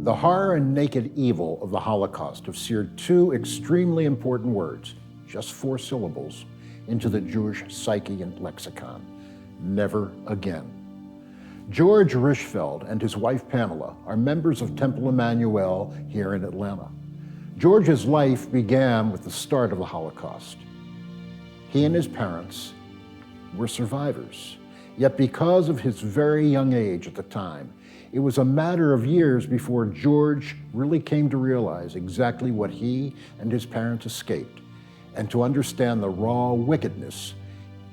The horror and naked evil of the Holocaust have seared two extremely important words, just 4 syllables, into the Jewish psyche and lexicon: never again. George Rishfeld and his wife Pamela are members of Temple Emanu-El here in Atlanta. George's life began with the start of the Holocaust. He and his parents were survivors, yet because of his very young age at the time, it was a matter of years before George really came to realize exactly what he and his parents escaped, and to understand the raw wickedness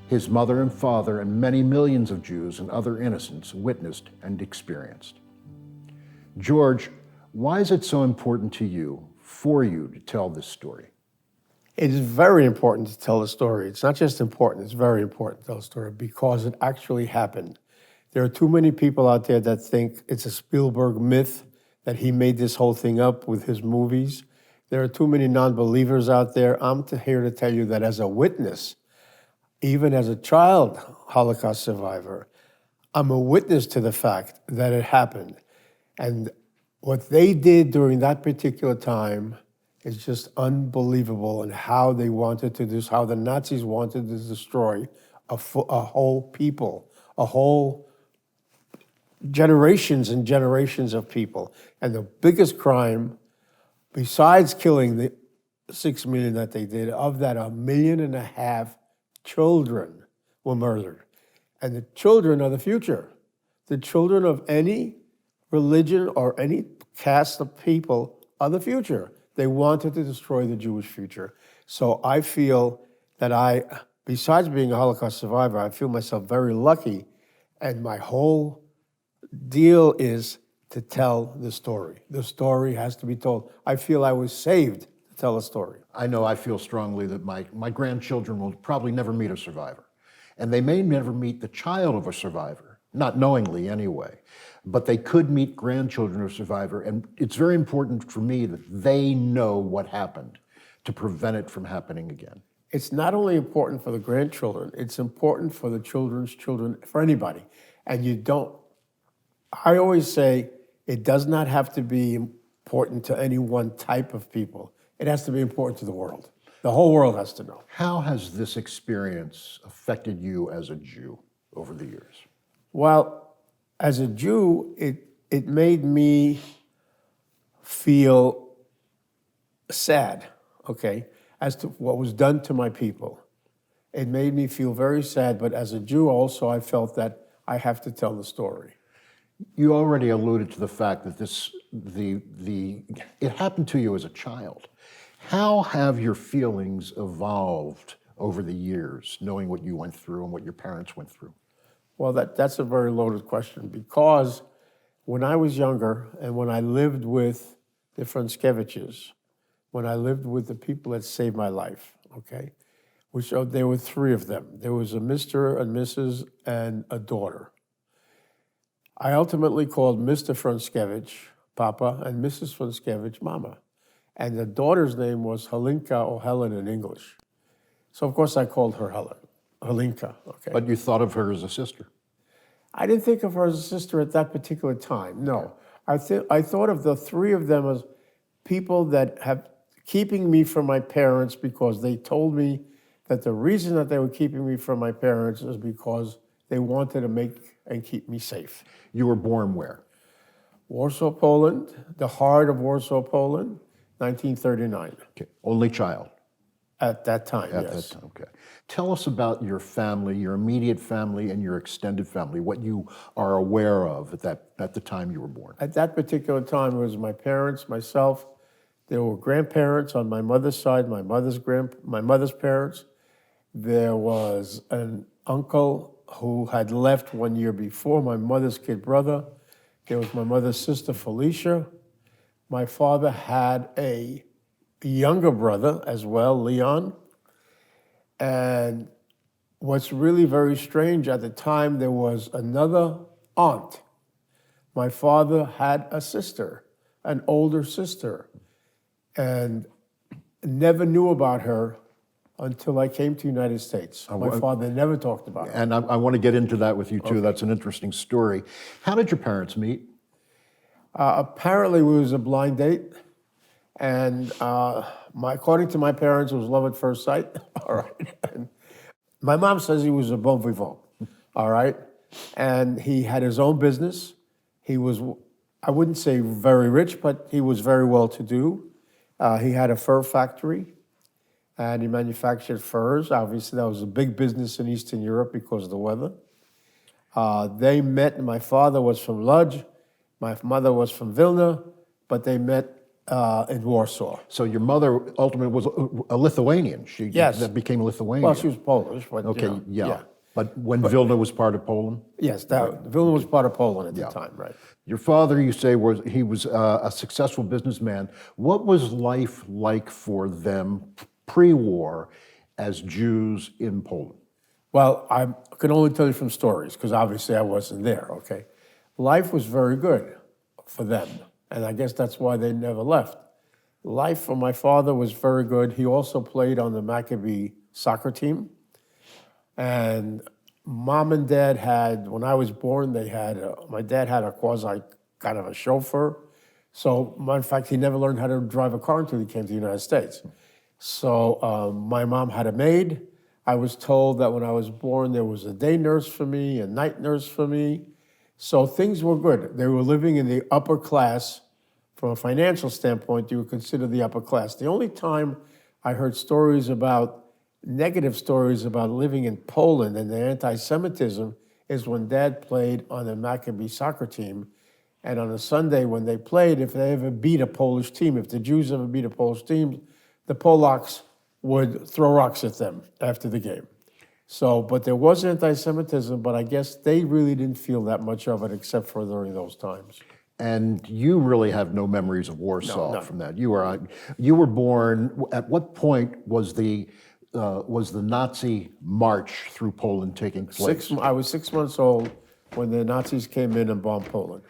his mother and father and many millions of Jews and other innocents witnessed and experienced. George, why is it so important to you, for you, to tell this story? It is very important to tell the story. It's not just important, it's very important to tell the story because it actually happened. There are too many people out there that think it's a Spielberg myth, that he made this whole thing up with his movies. There are too many non-believers out there. I'm here to tell you that as a witness, even as a child Holocaust survivor, I'm a witness to the fact that it happened. And what they did during that particular time is just unbelievable, and how they wanted to do, how the Nazis wanted to destroy a whole people, a whole generations and generations of people. And the biggest crime, besides killing the 6 million that they did, of that 1.5 million children were murdered. And the children are the future. The children of any religion or any caste of people are the future. They wanted to destroy the Jewish future. So I feel that besides being a Holocaust survivor, I feel myself very lucky, and my whole deal is to tell the story. The story has to be told. I feel I was saved to tell a story. I know I feel strongly that my grandchildren will probably never meet a survivor. And they may never meet the child of a survivor, not knowingly anyway, but they could meet grandchildren of a survivor. And it's very important for me that they know what happened to prevent it from happening again. It's not only important for the grandchildren, it's important for the children's children, for anybody. And I always say, it does not have to be important to any one type of people. It has to be important to the world. The whole world has to know. How has this experience affected you as a Jew over the years? Well, as a Jew, it made me feel sad, okay, as to what was done to my people. It made me feel very sad, but as a Jew also, I felt that I have to tell the story. You already alluded to the fact that it happened to you as a child. How have your feelings evolved over the years, knowing what you went through and what your parents went through? Well, that's a very loaded question, because when I was younger and when I lived with the Franskeviches, when I lived with the people that saved my life, okay, there were 3 of them. There was a Mr. and Mrs. and a daughter. I ultimately called Mr. Franskevich Papa and Mrs. Franskevich Mama. And the daughter's name was Helinka, or Helen in English. So of course I called her Helinka, okay. But you thought of her as a sister? I didn't think of her as a sister at that particular time, no. I thought of the 3 of them as people that have keeping me from my parents, because they told me that the reason that they were keeping me from my parents is because they wanted to make and keep me safe. You were born where? Warsaw, Poland, the heart of Warsaw, Poland, 1939. Okay. Only child? At that time, yes. At that time, okay. Tell us about your family, your immediate family, and your extended family, what you are aware of at the time you were born. At that particular time, it was my parents, myself. There were grandparents on my mother's side, my mother's parents. There was an uncle who had left 1 year before, my mother's kid brother. There was my mother's sister, Felicia. My father had a younger brother as well, Leon. And what's really very strange, at the time, there was another aunt. My father had a sister, an older sister, and never knew about her until I came to the United States. My father never talked about it. And I want to get into that with you too. Okay. That's an interesting story. How did your parents meet? Apparently, it was a blind date, and according to my parents, it was love at first sight. All right. And my mom says he was a bon vivant. All right, and he had his own business. He was, I wouldn't say very rich, but he was very well to do. He had a fur factory, and he manufactured furs. Obviously, that was a big business in Eastern Europe because of the weather. They met. My father was from Lodz. My mother was from Vilna, but they met in Warsaw. So your mother ultimately was a Lithuanian. She Yes. that became Lithuanian. Well, she was Polish, but Okay, yeah. But when Vilna was part of Poland? Yes, Vilna was part of Poland at the time, right? Your father, you say, was a successful businessman. What was life like for them pre-war as Jews in Poland? Well, I can only tell you from stories, because obviously I wasn't there, okay? Life was very good for them, and I guess that's why they never left. Life for my father was very good. He also played on the Maccabi soccer team. And mom and dad had, when I was born, my dad had a quasi kind of a chauffeur. So, matter of fact, he never learned how to drive a car until he came to the United States. So my mom had a maid. I was told that when I was born, there was a day nurse for me, a night nurse for me. So things were good. They were living in the upper class. From a financial standpoint, you would consider the upper class. The only time I heard negative stories about living in Poland and the anti-Semitism is when Dad played on the Maccabi soccer team. And on a Sunday when they played, if they ever beat a Polish team, if the Jews ever beat a Polish team, the Polacks would throw rocks at them after the game. So, but there was anti-Semitism, but I guess they really didn't feel that much of it except for during those times. And you really have no memories of Warsaw No. from that. You were born. At what point was the Nazi march through Poland taking place? I was 6 months old when the Nazis came in and bombed Poland,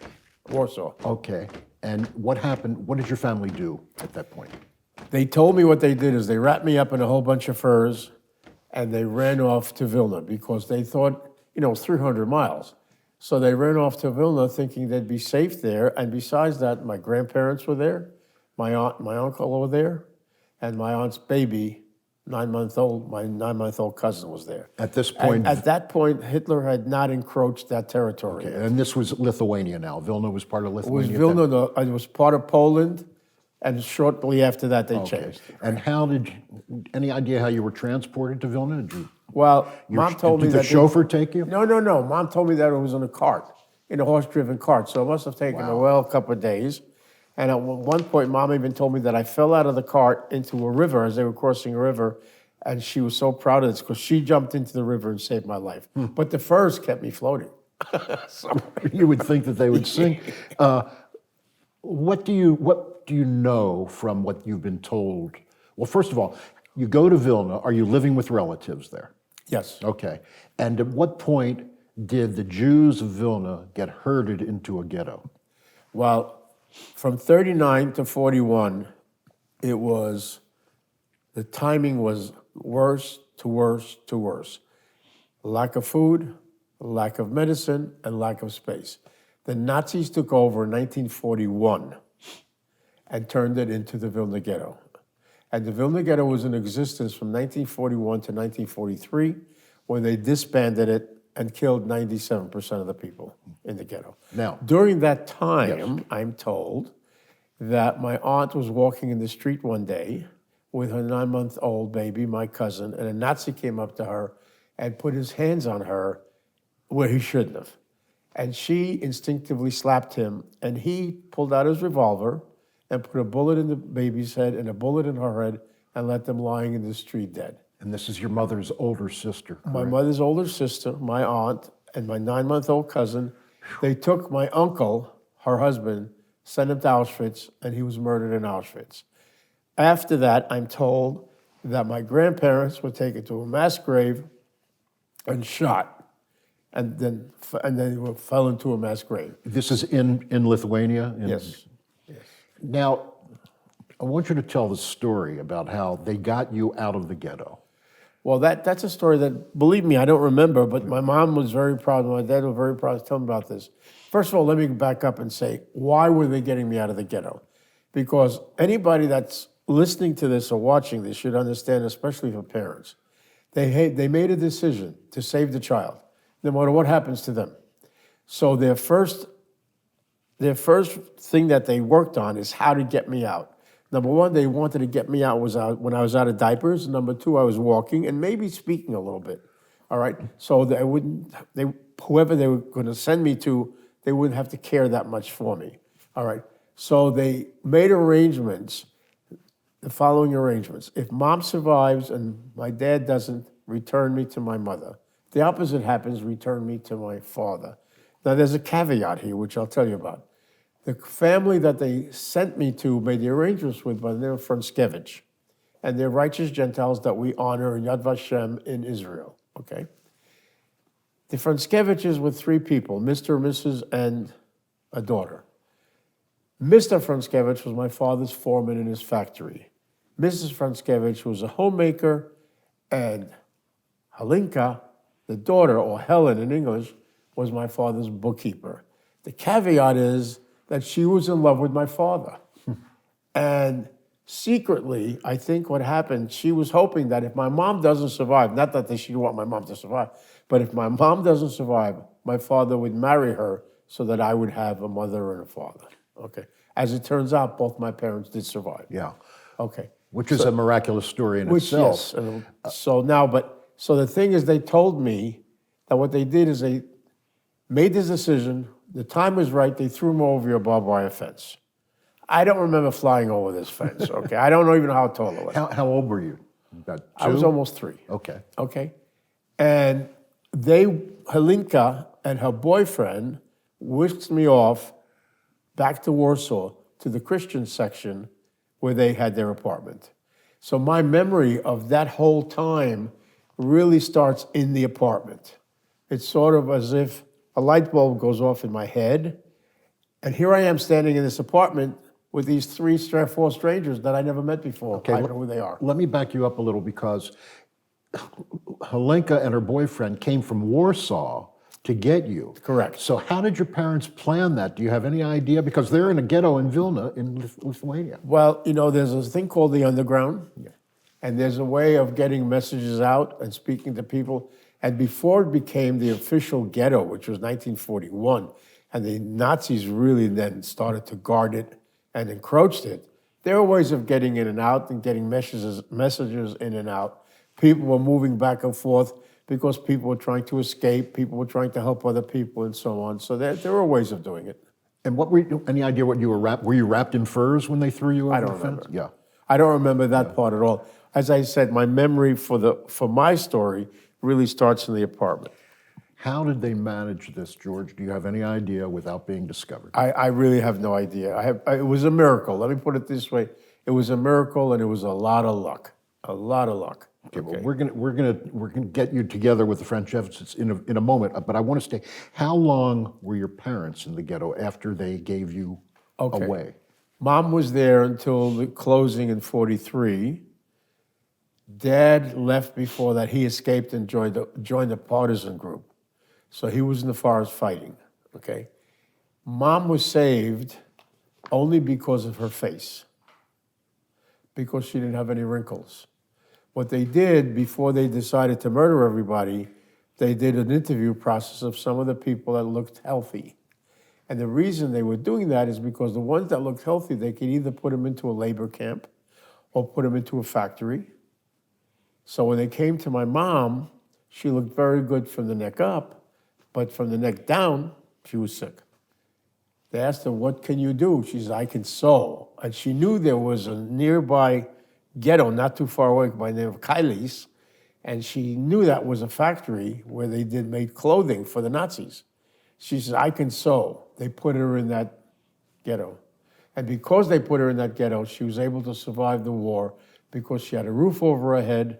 Warsaw. Okay. And what happened? What did your family do at that point? They told me what they did is they wrapped me up in a whole bunch of furs and they ran off to Vilna because they thought, it was 300 miles. So they ran off to Vilna thinking they'd be safe there. And besides that, my grandparents were there, my aunt, my uncle were there, and my aunt's baby, my 9-month-old cousin was there. At this point, At that point, Hitler had not encroached that territory. okay, and this was Lithuania now. Vilna was part of It was Lithuania. Vilna, it was part of Poland, and shortly after that they changed. And any idea how you were transported to Vilna? Did you, Well, Mom told me did that the chauffeur take you? No. Mom told me that it was in a cart, in a horse-driven cart. So it must have taken a couple of days. And at one point, Mom even told me that I fell out of the cart into a river as they were crossing a river. And she was so proud of this because she jumped into the river and saved my life. But the furs kept me floating. You would think that they would sink. What do you know from what you've been told? Well, first of all, you go to Vilna. Are you living with relatives there? Yes. Okay. And at what point did the Jews of Vilna get herded into a ghetto? Well, from 39 to 41, the timing was worse to worse to worse. Lack of food, lack of medicine, and lack of space. The Nazis took over in 1941 and turned it into the Vilna Ghetto. And the Vilna Ghetto was in existence from 1941 to 1943, when they disbanded it and killed 97% of the people in the ghetto. Now, during that time, I'm told that my aunt was walking in the street one day with her 9-month-old baby, my cousin, and a Nazi came up to her and put his hands on her where he shouldn't have. And she instinctively slapped him, and he pulled out his revolver and put a bullet in the baby's head and a bullet in her head and left them lying in the street dead. and this is your mother's older sister, correct? My mother's older sister, my aunt, and my 9-month-old cousin, they took my uncle, her husband, sent him to Auschwitz, and he was murdered in Auschwitz. After that, I'm told that my grandparents were taken to a mass grave and shot, and then they fell into a mass grave. This is in Lithuania? Yes. Now, I want you to tell the story about how they got you out of the ghetto. Well, that's a story that, believe me, I don't remember, but my mom was very proud, my dad was very proud to tell me about this. First of all, let me back up and say, why were they getting me out of the ghetto? Because anybody that's listening to this or watching this should understand, especially for parents, they made a decision to save the child, no matter what happens to them. So their first thing that they worked on is how to get me out. Number one, they wanted to get me out when I was out of diapers. Number two, I was walking and maybe speaking a little bit. All right. So whoever they were going to send me to, they wouldn't have to care that much for me. All right. So they made arrangements, the following arrangements. If mom survives and my dad doesn't, return me to my mother. The opposite happens, return me to my father. Now, there's a caveat here, which I'll tell you about. The family that they sent me to made the arrangements with by the name of Franskevich, and they're righteous Gentiles that we honor in Yad Vashem in Israel, okay? The Franskeviches were three people, Mr., Mrs., and a daughter. Mr. Franskevich was my father's foreman in his factory. Mrs. Franskevich was a homemaker, and Halinka, the daughter, or Helen in English, was my father's bookkeeper. The caveat is that she was in love with my father. And secretly, I think what happened, she was hoping that if my mom doesn't survive, not that she didn't want my mom to survive, but if my mom doesn't survive, my father would marry her so that I would have a mother and a father. Okay. As it turns out, both my parents did survive. Yeah. Okay. Which is a miraculous story in itself. Yes. And so the thing is, they told me that what they did is they made this decision. The time was right. They threw me over a barbed wire fence. I don't remember flying over this fence, okay? I don't even know how tall it was. How old were you? About 2? I was almost 3. Okay. Okay? And Helinka and her boyfriend whisked me off back to Warsaw to the Christian section where they had their apartment. So my memory of that whole time really starts in the apartment. It's sort of as if a light bulb goes off in my head, and here I am standing in this apartment with these 4 strangers that I never met before. Okay, I don't know who they are. Let me back you up a little, because Helenka and her boyfriend came from Warsaw to get you. Correct. So how did your parents plan that? Do you have any idea? Because they're in a ghetto in Vilna, in Lithuania. Well, there's a thing called the underground, and there's a way of getting messages out and speaking to people. And before it became the official ghetto, which was 1941, and the Nazis really then started to guard it and encroached it, there were ways of getting in and out and getting messages in and out. People were moving back and forth because people were trying to escape, people were trying to help other people, and so on. So there were ways of doing it. And what any idea what you were wrapped? Were you wrapped in furs when they threw you over the fence? I don't remember. Yeah. I don't remember that part at all. As I said, my memory for my story really starts in the apartment. How did they manage this, George? Do you have any idea without being discovered? I really have no idea. It was a miracle. Let me put it this way: it was a miracle, and it was a lot of luck. A lot of luck. Okay, well, we're gonna get you together with the Franceviches in a moment. But I want to stay. How long were your parents in the ghetto after they gave you away? Mom was there until the closing in '43. Dad left before that. He escaped and joined the partisan group. So he was in the forest fighting, okay? Mom was saved only because of her face, because she didn't have any wrinkles. What they did before they decided to murder everybody, they did an interview process of some of the people that looked healthy. And the reason they were doing that is because the ones that looked healthy, they could either put them into a labor camp or put them into a factory. So when they came to my mom, she looked very good from the neck up, but from the neck down, she was sick. They asked her, what can you do? She said, I can sew. And she knew there was a nearby ghetto, not too far away, by the name of Kailis, and she knew that was a factory where they made clothing for the Nazis. She said, I can sew. They put her in that ghetto. And because they put her in that ghetto, she was able to survive the war because she had a roof over her head,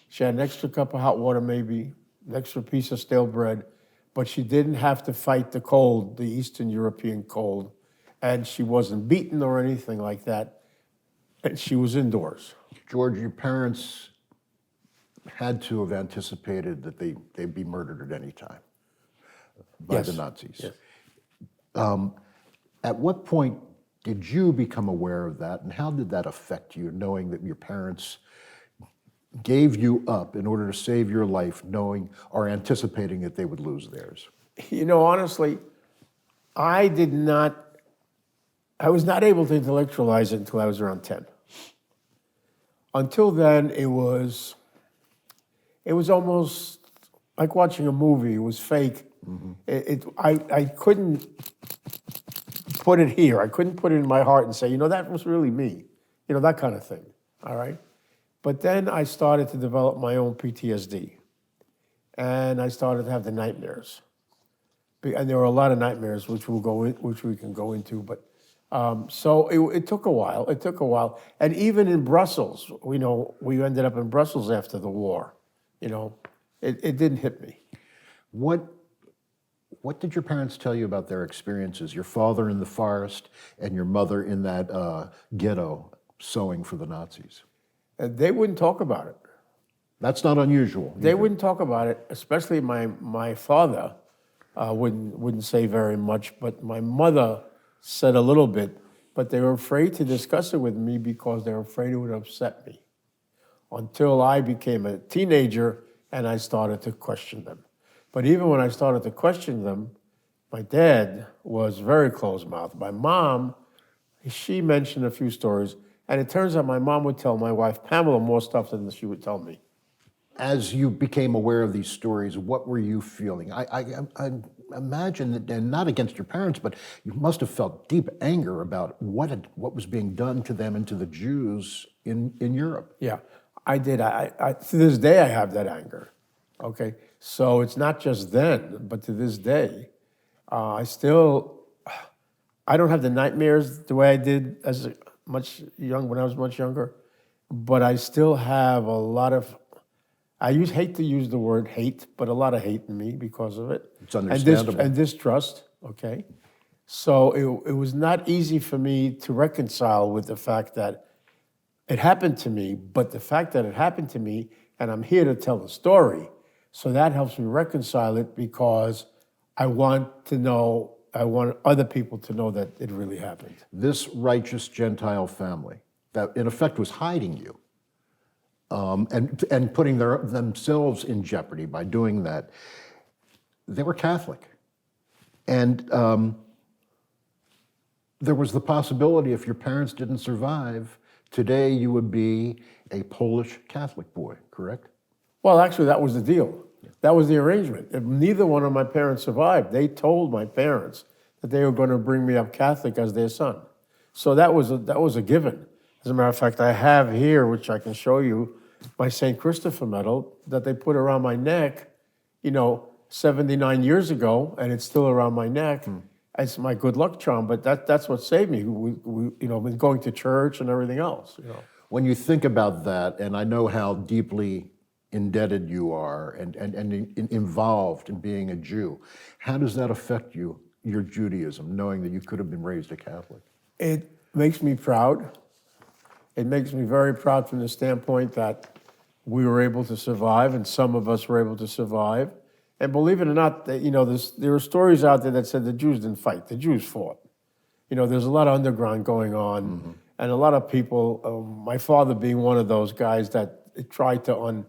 she had an extra cup of hot water maybe, an extra piece of stale bread, but she didn't have to fight the cold, the Eastern European cold, and she wasn't beaten or anything like that, and she was indoors. George, your parents had to have anticipated that they'd be murdered at any time by the Yes. Nazis. Yes. At what point did you become aware of that, and how did that affect you, knowing that your parents gave you up in order to save your life, knowing or anticipating that they would lose theirs? Honestly, I was not able to intellectualize it until I was around 10. Until then, it was almost like watching a movie. It was fake. I couldn't put it here. I couldn't put it in my heart and say, that was really me. That kind of thing, all right? But then I started to develop my own PTSD. And I started to have the nightmares. And there were a lot of nightmares, which we can go into. But so it took a while. It took a while. And even in Brussels, we ended up in Brussels after the war. It didn't hit me. What did your parents tell you about their experiences? Your father in the forest and your mother in that ghetto sewing for the Nazis. And they wouldn't talk about it. That's not unusual. They wouldn't talk about it, especially my father wouldn't say very much, but my mother said a little bit, but they were afraid to discuss it with me because they were afraid it would upset me. Until I became a teenager and I started to question them. But even when I started to question them, my dad was very closed-mouthed. My mom, she mentioned a few stories, and it turns out my mom would tell my wife, Pamela, more stuff than she would tell me. As you became aware of these stories, what were you feeling? I imagine that, and not against your parents, but you must have felt deep anger about what was being done to them and to the Jews in Europe. Yeah, I did. To this day, I have that anger. Okay, so it's not just then, but to this day, I don't have the nightmares the way I did when I was much younger, but I still have a lot of. Hate to use the word hate, but a lot of hate in me because of it. It's understandable. And distrust, okay? So it was not easy for me to reconcile with the fact that it happened to me, but the fact that it happened to me, and I'm here to tell the story, so that helps me reconcile it because I want other people to know that it really happened. This righteous Gentile family that in effect was hiding you, and putting themselves in jeopardy by doing that. They were Catholic. And there was the possibility if your parents didn't survive, today you would be a Polish Catholic boy, correct? Well, actually, that was the deal. That was the arrangement. If neither one of my parents survived, they told my parents that they were going to bring me up Catholic as their son. So that was a given. As a matter of fact, I have here, which I can show you, my St. Christopher medal that they put around my neck, 79 years ago, and it's still around my neck. It's my good luck charm, but that's what saved me. With going to church and everything else. When you think about that, and I know how deeply indebted you are and involved in being a Jew, how does that affect your Judaism, knowing that you could have been raised a Catholic? It makes me proud. It makes me very proud from the standpoint that we were able to survive, and some of us were able to survive. And believe it or not, there are stories out there that said the Jews didn't fight; the Jews fought. There's a lot of underground going on, and a lot of people. My father being one of those guys that tried to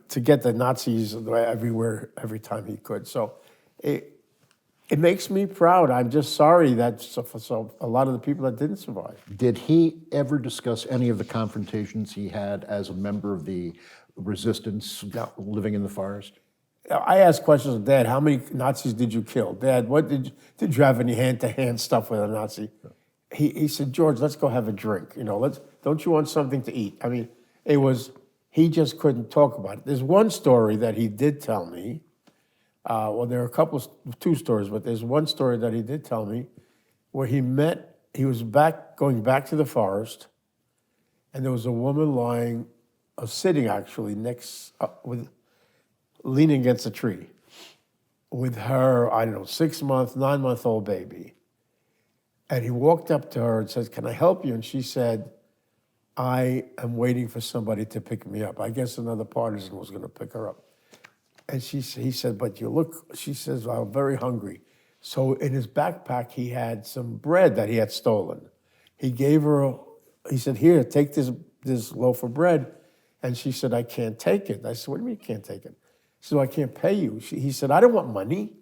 to get the Nazis everywhere every time he could. So it makes me proud. I'm just sorry that so a lot of the people that didn't survive. Did he ever discuss any of the confrontations he had as a member of the resistance living in the forest? I asked questions of Dad, how many Nazis did you kill? Dad, what did you have any hand-to-hand stuff with a Nazi? He said, George, let's go have a drink. Don't you want something to eat? I mean, he just couldn't talk about it. There's one story that he did tell me. There are two stories, but there's one story that he did tell me where he was going back to the forest, and there was a woman sitting actually leaning against a tree with her, 6-month, 9-month-old baby. And he walked up to her and said, "Can I help you?" And she said, I am waiting for somebody to pick me up. I guess another partisan was going to pick her up. And he said, but you look, she says, I'm very hungry. So in his backpack, he had some bread that he had stolen. He gave her, he said, here, take this loaf of bread. And she said, I can't take it. I said, what do you mean you can't take it? She said, well, I can't pay you. He said, I don't want money.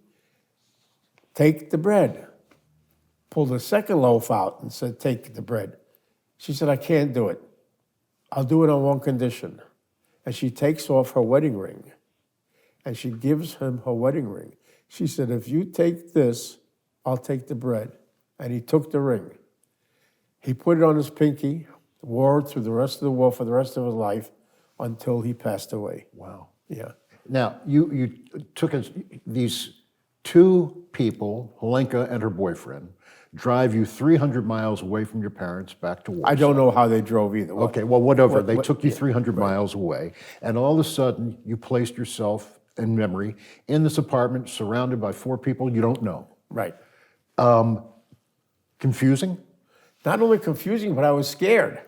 Take the bread. Pulled a second loaf out and said, take the bread. She said, I can't do it. I'll do it on one condition. And she takes off her wedding ring. And she gives him her wedding ring. She said, if you take this, I'll take the bread. And he took the ring. He put it on his pinky, wore it through the rest of the war for the rest of his life until he passed away. Wow. Yeah. Now, you took these two people, Helenka and her boyfriend, drive you 300 miles away from your parents back to Warsaw. I don't know how they drove either. Okay, well, whatever. They took you 300 miles away, and all of a sudden, you placed yourself in memory in this apartment surrounded by four people you don't know. Right. Confusing? Not only confusing, but I was scared.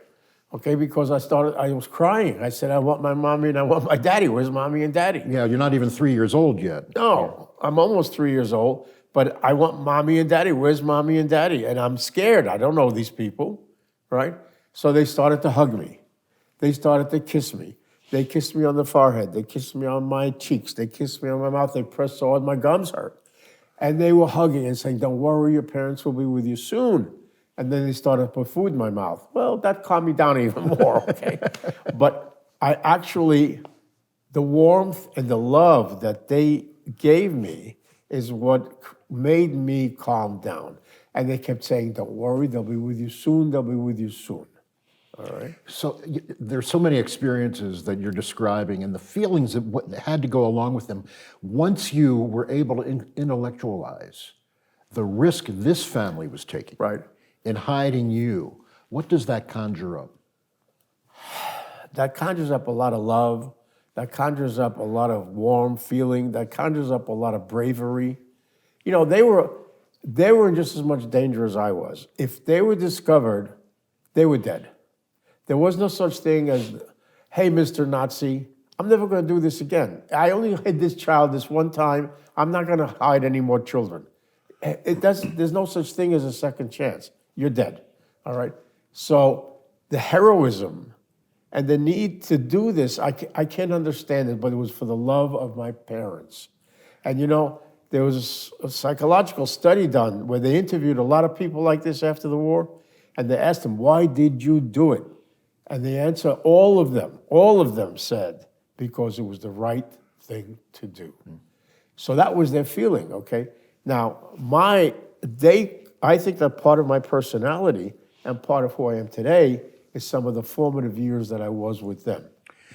Okay, because I was crying. I said, I want my mommy and I want my daddy. Where's mommy and daddy? Yeah, you're not even 3 years old yet. No, I'm almost 3 years old, but I want mommy and daddy. Where's mommy and daddy? And I'm scared. I don't know these people, right? So they started to hug me. They started to kiss me. They kissed me on the forehead. They kissed me on my cheeks. They kissed me on my mouth. They pressed so hard my gums hurt. And they were hugging and saying, don't worry, your parents will be with you soon. And then they started to put food in my mouth. Well, that calmed me down even more, okay? But I actually, the warmth and the love that they gave me is what made me calm down. And they kept saying, don't worry, they'll be with you soon, they'll be with you soon. All right. So there's so many experiences that you're describing and the feelings that had to go along with them. Once you were able to intellectualize the risk this family was taking Right. in hiding you, what does that conjure up? That conjures up a lot of love. That conjures up a lot of warm feeling. That conjures up a lot of bravery. You know, they were in just as much danger as I was. If they were discovered, they were dead. There was no such thing as, hey, Mr. Nazi, I'm never going to do this again. I only hid this child this one time. I'm not going to hide any more children. There's no such thing as a second chance. You're dead, all right? So the heroism and the need to do this, I can't understand it, but it was for the love of my parents. And you know, there was a psychological study done where they interviewed a lot of people like this after the war, and they asked them, why did you do it? And the answer, all of them said, because it was the right thing to do. So that was their feeling, okay? Now, I think that part of my personality and part of who I am today is some of the formative years that I was with them.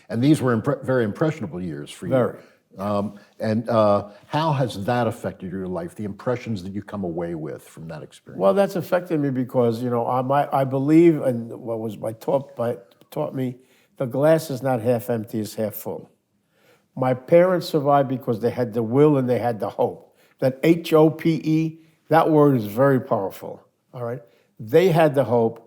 And these were very impressionable years for you. Very. How has that affected your life, the impressions that you come away with from that experience? Well, that's affected me because, you know, I believe in what was taught me, the glass is not half empty, it's half full. My parents survived because they had the will and they had the hope. That H-O-P-E, that word is very powerful, all right? They had the hope.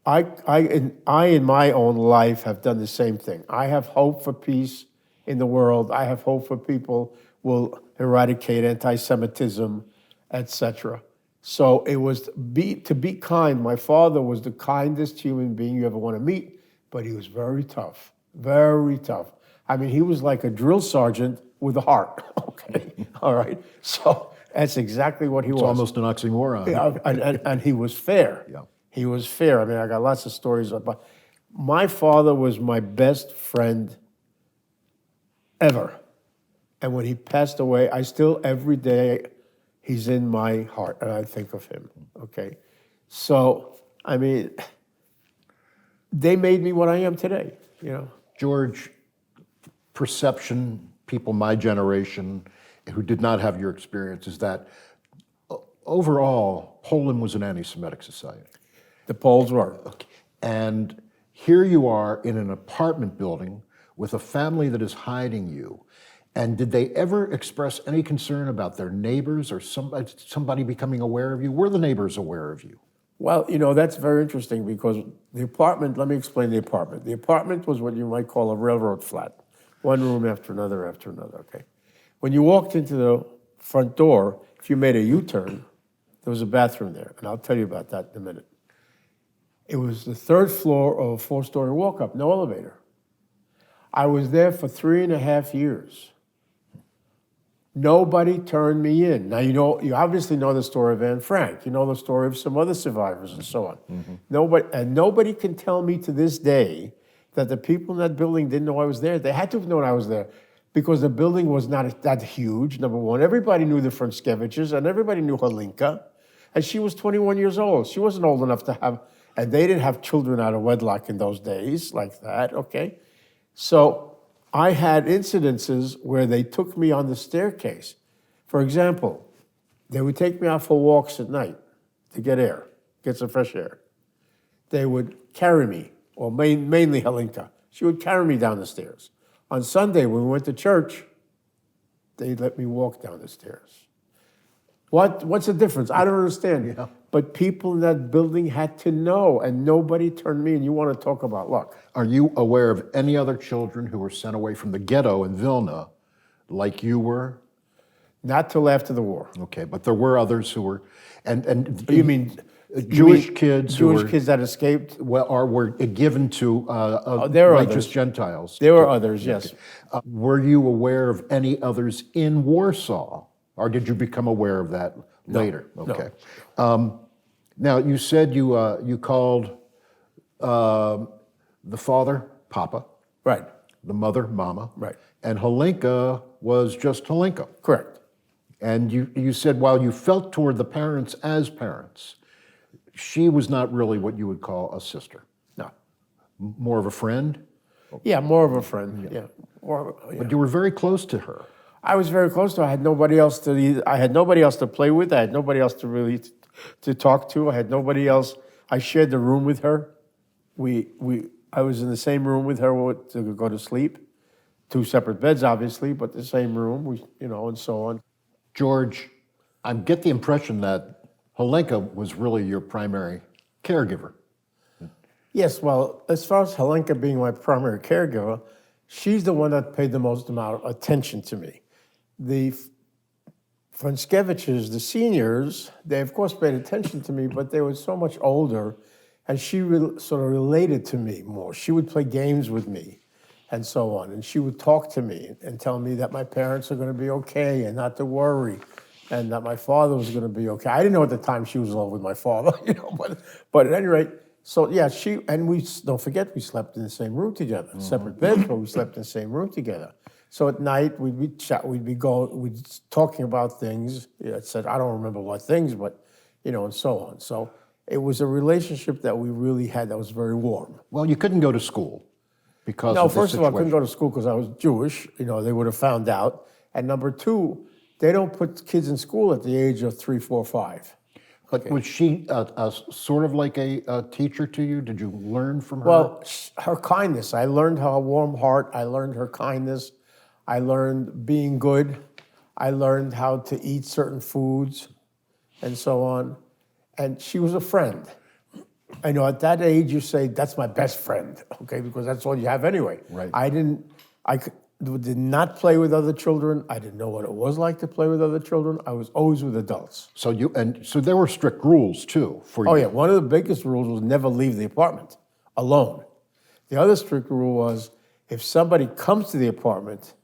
I in my own life have done the same thing. I have hope for peace in the world. I have hope for people will eradicate anti-Semitism, etc. So it was to be kind. My father was the kindest human being you ever want to meet, but he was very tough, very tough. I mean, he was like a drill sergeant with a heart, okay? All right? So that's exactly what he was. It's almost an oxymoron. Yeah, and he was fair. Yeah. He was fair. I mean, I got lots of stories about. My father was my best friend ever. And when he passed away, I still, every day, he's in my heart, and I think of him, okay? So, I mean, they made me what I am today, you know? George, perception, people my generation who did not have your experience, is that overall, Poland was an anti-Semitic society. The Poles were. And here you are in an apartment building with a family that is hiding you. And did they ever express any concern about their neighbors or somebody becoming aware of you? Were the neighbors aware of you? Well, that's very interesting because the apartment, let me explain the apartment. The apartment was what you might call a railroad flat, one room after another, okay? When you walked into the front door, if you made a U-turn, there was a bathroom there, and I'll tell you about that in a minute. It was the third floor of a four-story walk-up, no elevator. I was there for 3.5 years. Nobody turned me in. Now, you obviously know the story of Anne Frank. You know the story of some other survivors and so on. Nobody can tell me to this day that the people in that building didn't know I was there. They had to have known I was there because the building was not that huge, number one. Everybody knew the Franskeviches and everybody knew Holinka. And she was 21 years old. She wasn't old enough to have, and they didn't have children out of wedlock in those days like that, okay? So I had incidences where they took me on the staircase. For example, they would take me out for walks at night to get some fresh air. They would carry me, or mainly Helinka. She would carry me down the stairs. On Sunday, when we went to church, they'd let me walk down the stairs. What's the difference? I don't understand. Yeah. But people in that building had to know, and nobody turned me in. You want to talk about luck. Are you aware of any other children who were sent away from the ghetto in Vilna like you were? Not till after the war. Okay, but there were others who were, and You mean Jewish kids who Jewish were, kids that escaped? well, or were given to there are righteous others. Gentiles. There were others, yes. Were you aware of any others in Warsaw, or did you become aware of that later? Okay. Now you said you called the father Papa, Right, the mother Mama, right. and Holinka was just Holinka. Correct. And you said while you felt toward the parents as parents, she was not really what you would call a sister. No. More of a friend, Yeah, more of a friend. Yeah. but you were very close to her. I was very close to her. I had nobody else to play with. I had nobody else to really to talk to. I had nobody else. I shared the room with her. I was in the same room with her to go to sleep. 2 separate beds, obviously, but the same room. And so on. George, I get the impression that Holinka was really your primary caregiver. Yes, well, as far as Helenka being my primary caregiver, she's the one that paid the most amount of attention to me. The Franskeviches, the seniors, they of course paid attention to me, but they were so much older, and she sort of related to me more. She would play games with me and so on, and she would talk to me and tell me that my parents are going to be okay and not to worry, and that my father was going to be okay. I didn't know at the time she was in love with my father, but at any rate, so yeah, don't forget, we slept in the same room together, separate beds, but we slept in the same room together. So at night, we'd chat, we'd be talking about things. I said, I don't remember what things, but, and so on. So it was a relationship that we really had that was very warm. Well, you couldn't go to school because No, of the first of all, I couldn't situation. go to school because I was Jewish. They would have found out. And number two, they don't put kids in school at the age of 3, 4, 5. But was she sort of like a teacher to you? Did you learn from her? Well, her kindness. I learned her warm heart. I learned her kindness. I learned being good. I learned how to eat certain foods and so on. And she was a friend. I know at that age you say, that's my best friend, okay, because that's all you have anyway. Right. I did not play with other children. I didn't know what it was like to play with other children. I was always with adults. So there were strict rules too for you. Oh yeah, one of the biggest rules was never leave the apartment alone. The other strict rule was if somebody comes to the apartment,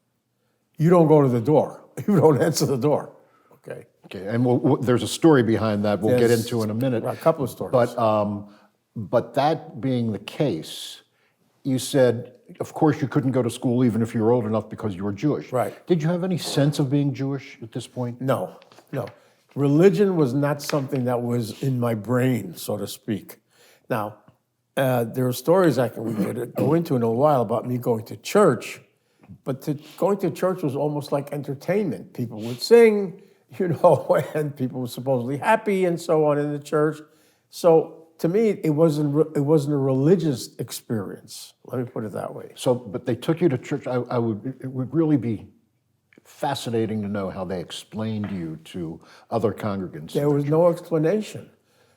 you don't go to the door. You don't answer the door, okay? Okay, and there's a story behind that we'll get There's into in a minute. a couple of stories. But that being the case, you said, of course, you couldn't go to school even if you were old enough because you were Jewish. Right. Did you have any sense of being Jewish at this point? No. Religion was not something that was in my brain, so to speak. Now, there are stories we could go into in a while about me going to church, but going to church was almost like entertainment. People would sing, and people were supposedly happy and so on in the church. So to me, it wasn't a religious experience. Let me put it that way. So, but they took you to church. It would really be fascinating to know how they explained you to other congregants. There was no explanation.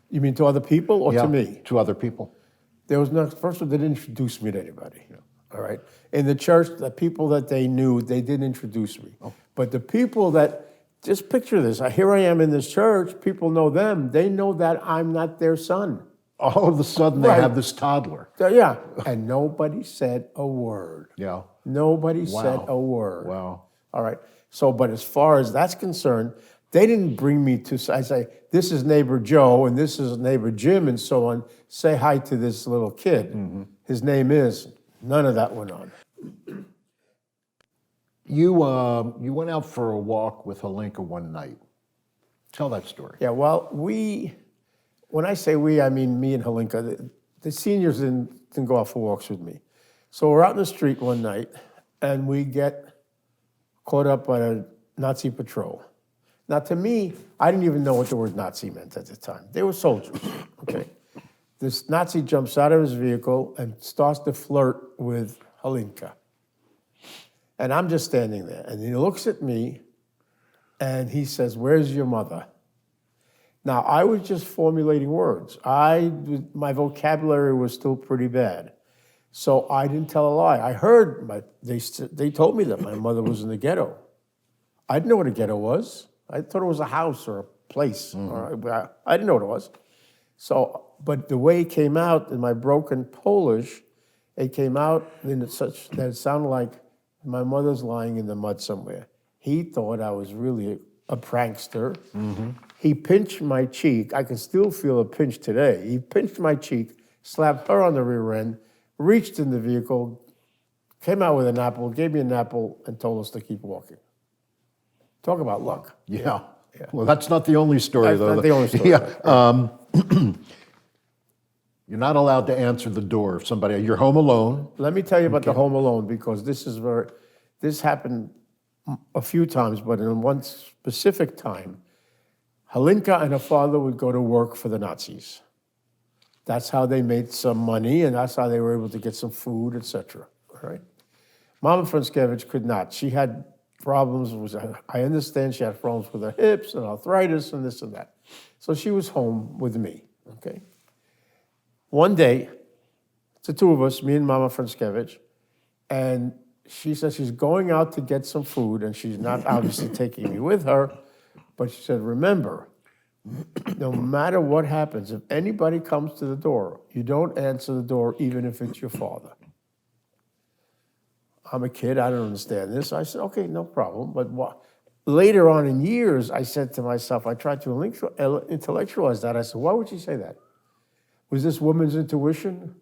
You mean to other people or Yeah, to me? to other people. There was no, first of all, they didn't introduce me to anybody. All right. In the church, the people that they knew, they didn't introduce me. But the people that, just picture this, here I am in this church, people know them, they know that I'm not their son. All of a sudden, they Right. have this toddler. So, yeah. And nobody said a word. Yeah. Nobody Wow. said a word. Wow. All right. So, but as far as that's concerned, they didn't bring me to, I say, this is neighbor Joe and this is neighbor Jim and so on. Say hi to this little kid. His name is, none of that went on. You went out for a walk with Helinka one night. Tell that story. Yeah, well, when I say we, I mean me and Helinka. The seniors didn't go out for walks with me. So we're out in the street one night and we get caught up by a Nazi patrol. Now, to me, I didn't even know what the word Nazi meant at the time. They were soldiers, okay? This Nazi jumps out of his vehicle and starts to flirt with Helinka. And I'm just standing there. And he looks at me and he says, "Where's your mother?" Now, I was just formulating words. My vocabulary was still pretty bad. So I didn't tell a lie. I heard, they told me that my mother was in the ghetto. I didn't know what a ghetto was. I thought it was a house or a place. I didn't know what it was. So, but the way it came out in my broken Polish, it came out in such that it sounded like my mother's lying in the mud somewhere. He thought I was really a prankster. He pinched my cheek. I can still feel a pinch today. He pinched my cheek, slapped her on the rear end, reached in the vehicle, came out with an apple, gave me an apple, and told us to keep walking. Talk about luck. Yeah. Well, that's not the only story, That's though. not the only story. Yeah. You're not allowed to answer the door if you're home alone. Let me tell you about the Home Alone, because this happened a few times, but in one specific time, Helinka and her father would go to work for the Nazis. That's how they made some money, and that's how they were able to get some food, etc. All right. Mama Franskevich could not. She had problems. I understand she had problems with her hips and arthritis and this and that. So she was home with me. Okay. One day, the two of us, me and Mama Franskevich, and she says she's going out to get some food, and she's not obviously taking me with her, but she said, "Remember, no matter what happens, if anybody comes to the door, you don't answer the door even if it's your father." I'm a kid, I don't understand this. I said, "Okay, no problem." But later on in years, I said to myself, I tried to intellectualize that. I said, why would she say that? Was this woman's intuition?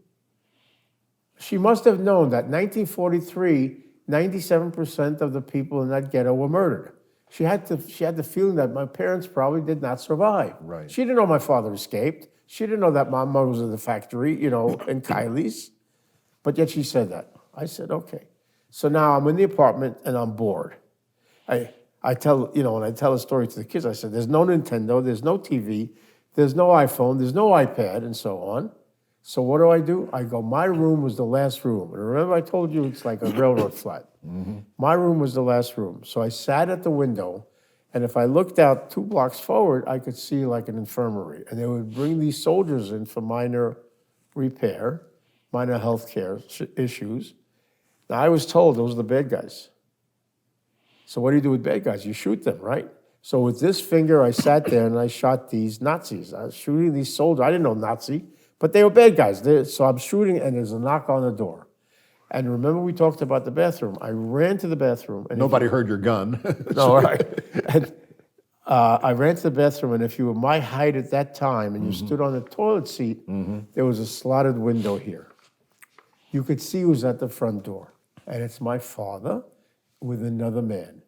She must have known that 1943, 97% of the people in that ghetto were murdered. She had the feeling that my parents probably did not survive. Right. She didn't know my father escaped. She didn't know that my mother was in the factory, in Kylie's. But yet she said that. I said, okay. So now I'm in the apartment and I'm bored. I tell, when I tell a story to the kids, I said, there's no Nintendo, there's no TV, there's no iPhone, there's no iPad, and so on. So what do? I go, my room was the last room. And remember I told you it's like a railroad flat. My room was the last room. So I sat at the window, and if I looked out 2 blocks forward, I could see like an infirmary. And they would bring these soldiers in for minor repair, minor health care issues. Now I was told those are the bad guys. So what do you do with bad guys? You shoot them, right? So with this finger, I sat there and I shot these Nazis. I was shooting these soldiers. I didn't know Nazi, but they were bad guys. So I'm shooting, and there's a knock on the door. And remember we talked about the bathroom. I ran to the bathroom. And Nobody heard your gun. No, right. And I ran to the bathroom, and if you were my height at that time and you stood on the toilet seat, there was a slotted window here. You could see who was at the front door. And it's my father with another man.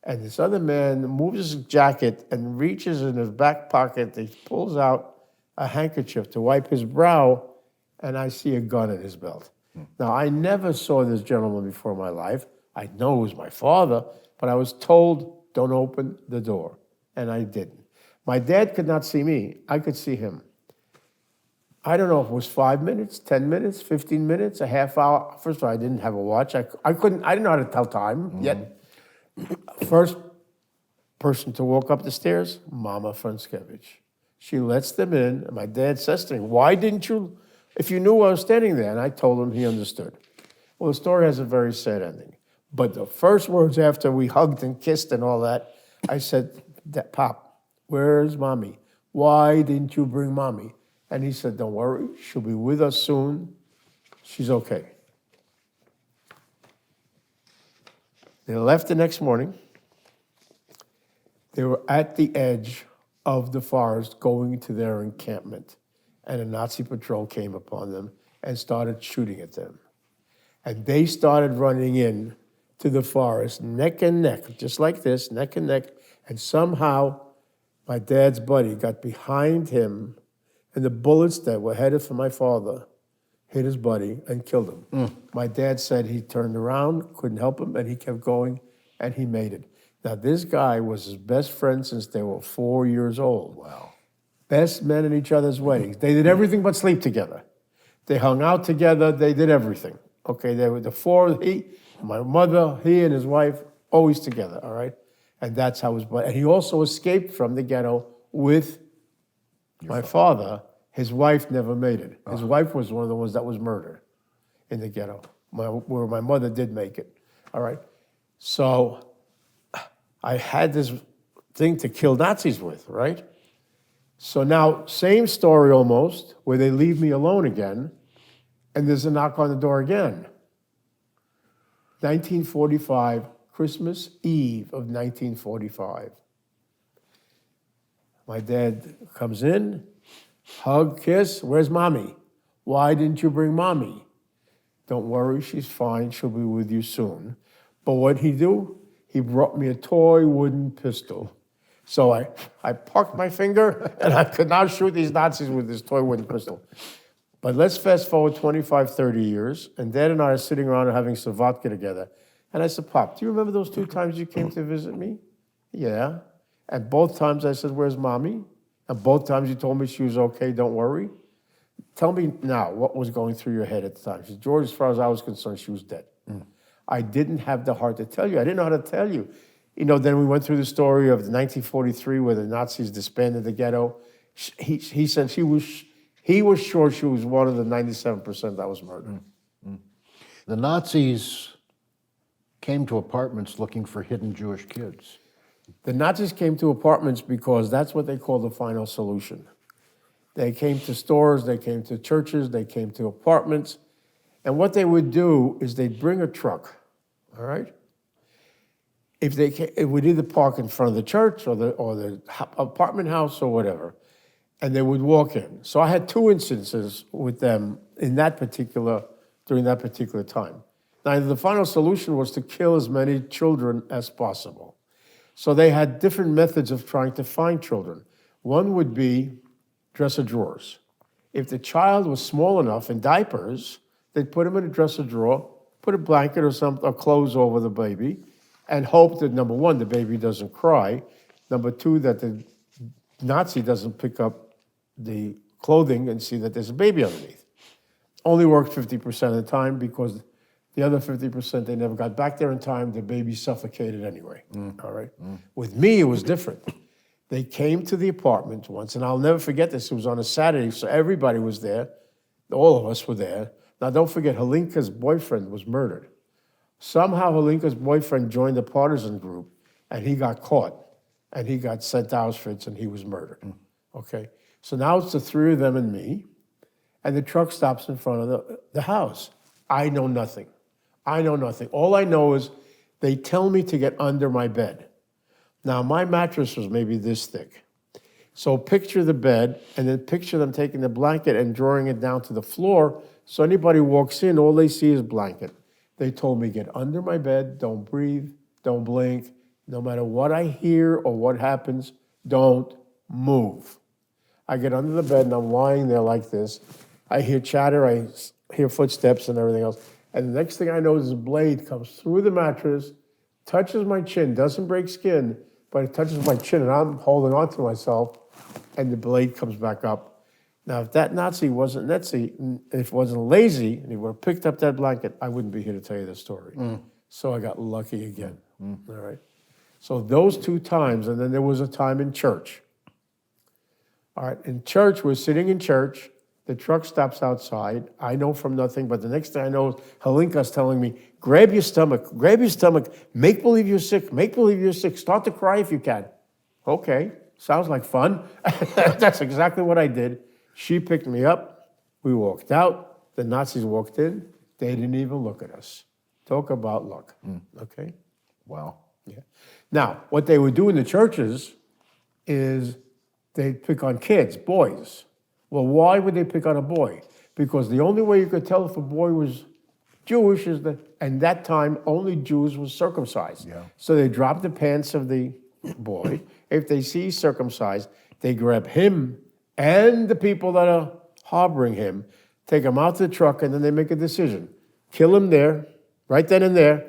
And this other man moves his jacket and reaches in his back pocket. He pulls out a handkerchief to wipe his brow, and I see a gun in his belt. Now, I never saw this gentleman before in my life. I know it was my father, but I was told, don't open the door, and I didn't. My dad could not see me. I could see him. I don't know if it was 5 minutes, 10 minutes, 15 minutes, a half hour. First of all, I didn't have a watch. I didn't know how to tell time yet. First person to walk up the stairs, Mama Franskevich. She lets them in, and my dad says to me, why didn't you, if you knew I was standing there? And I told him, he understood. Well, the story has a very sad ending. But the first words after we hugged and kissed and all that, I said, Pop, where's Mommy? Why didn't you bring Mommy? And he said, don't worry, she'll be with us soon. She's okay. They left the next morning. They were at the edge of the forest going to their encampment, and a Nazi patrol came upon them and started shooting at them. And they started running in to the forest, neck and neck, just like this, neck and neck, and somehow my dad's buddy got behind him, and the bullets that were headed for my father hit his buddy and killed him. My dad said he turned around, couldn't help him, and he kept going, and he made it. Now, this guy was his best friend since they were 4 years old. Wow. Best men at each other's weddings. They did everything but sleep together. They hung out together. They did everything. Okay, they were the four, my mother, he and his wife, always together, all right? And that's how his buddy, and he also escaped from the ghetto with my father. His wife never made it. His wife was one of the ones that was murdered in the ghetto, where my mother did make it, all right? So I had this thing to kill Nazis with, right? So now, same story almost, where they leave me alone again, and there's a knock on the door again. 1945, Christmas Eve of 1945. My dad comes in, hug, kiss, where's Mommy? Why didn't you bring Mommy? Don't worry, she's fine, she'll be with you soon. But what'd he do? He brought me a toy wooden pistol. So I parked my finger, and I could not shoot these Nazis with this toy wooden pistol. But let's fast forward 25, 30 years, and Dad and I are sitting around and having some vodka together. And I said, Pop, do you remember those 2 times you came to visit me? Yeah. And both times I said, where's Mommy? And both times you told me she was okay, don't worry. Tell me now what was going through your head at the time. She said, George, as far as I was concerned, she was dead. I didn't have the heart to tell you. I didn't know how to tell you. You know, then we went through the story of 1943 where the Nazis disbanded the ghetto. He said he was sure she was one of the 97% that was murdered. The Nazis came to apartments looking for hidden Jewish kids. The Nazis came to apartments because that's what they call the final solution. They came to stores, they came to churches, they came to apartments. And what they would do is they'd bring a truck, all right? It would either park in front of the church or the apartment house or whatever, and they would walk in. So I had 2 instances with them during that particular time. Now, the final solution was to kill as many children as possible. So they had different methods of trying to find children. One would be dresser drawers. If the child was small enough in diapers, they'd put him in a dresser drawer, put a blanket or clothes over the baby, and hope that, number 1, the baby doesn't cry, number 2, that the Nazi doesn't pick up the clothing and see that there's a baby underneath. Only worked 50% of the time because the other 50%, they never got back there in time, the baby suffocated anyway, all right? With me, it was different. They came to the apartment once, and I'll never forget this, it was on a Saturday, so everybody was there, all of us were there. Now, don't forget, Helinka's boyfriend was murdered. Somehow, Helinka's boyfriend joined the partisan group, and he got caught, and he got sent to Auschwitz, and he was murdered, okay? So now it's the 3 of them and me, and the truck stops in front of the house. I know nothing. I know nothing. All I know is they tell me to get under my bed. Now, my mattress was maybe this thick. So picture the bed, and then picture them taking the blanket and drawing it down to the floor, so anybody walks in, all they see is blanket. They told me, get under my bed, don't breathe, don't blink. No matter what I hear or what happens, don't move. I get under the bed, and I'm lying there like this. I hear chatter, I hear footsteps and everything else. And the next thing I know is a blade comes through the mattress, touches my chin, doesn't break skin, but it touches my chin, and I'm holding on to myself, and the blade comes back up. Now, if that Nazi wasn't Nazi, if he wasn't lazy, and he would have picked up that blanket, I wouldn't be here to tell you the story. So I got lucky again, all right? So those 2 times, and then there was a time in church. All right, in church, we're sitting in church. The truck stops outside. I know from nothing, but the next thing I know, Halinka's telling me, grab your stomach, make believe you're sick, make believe you're sick, start to cry if you can. Okay, sounds like fun. That's exactly what I did. She picked me up, we walked out, the Nazis walked in, they didn't even look at us. Talk about luck, okay? Wow. Yeah. Now, what they would do in the churches is they'd pick on kids, boys. Well, why would they pick on a boy? Because the only way you could tell if a boy was Jewish is that, and that time, only Jews were circumcised. Yeah. So they drop the pants of the boy. If they see he's circumcised, they grab him and the people that are harboring him, take him out to the truck, and then they make a decision. Kill him there, right then and there,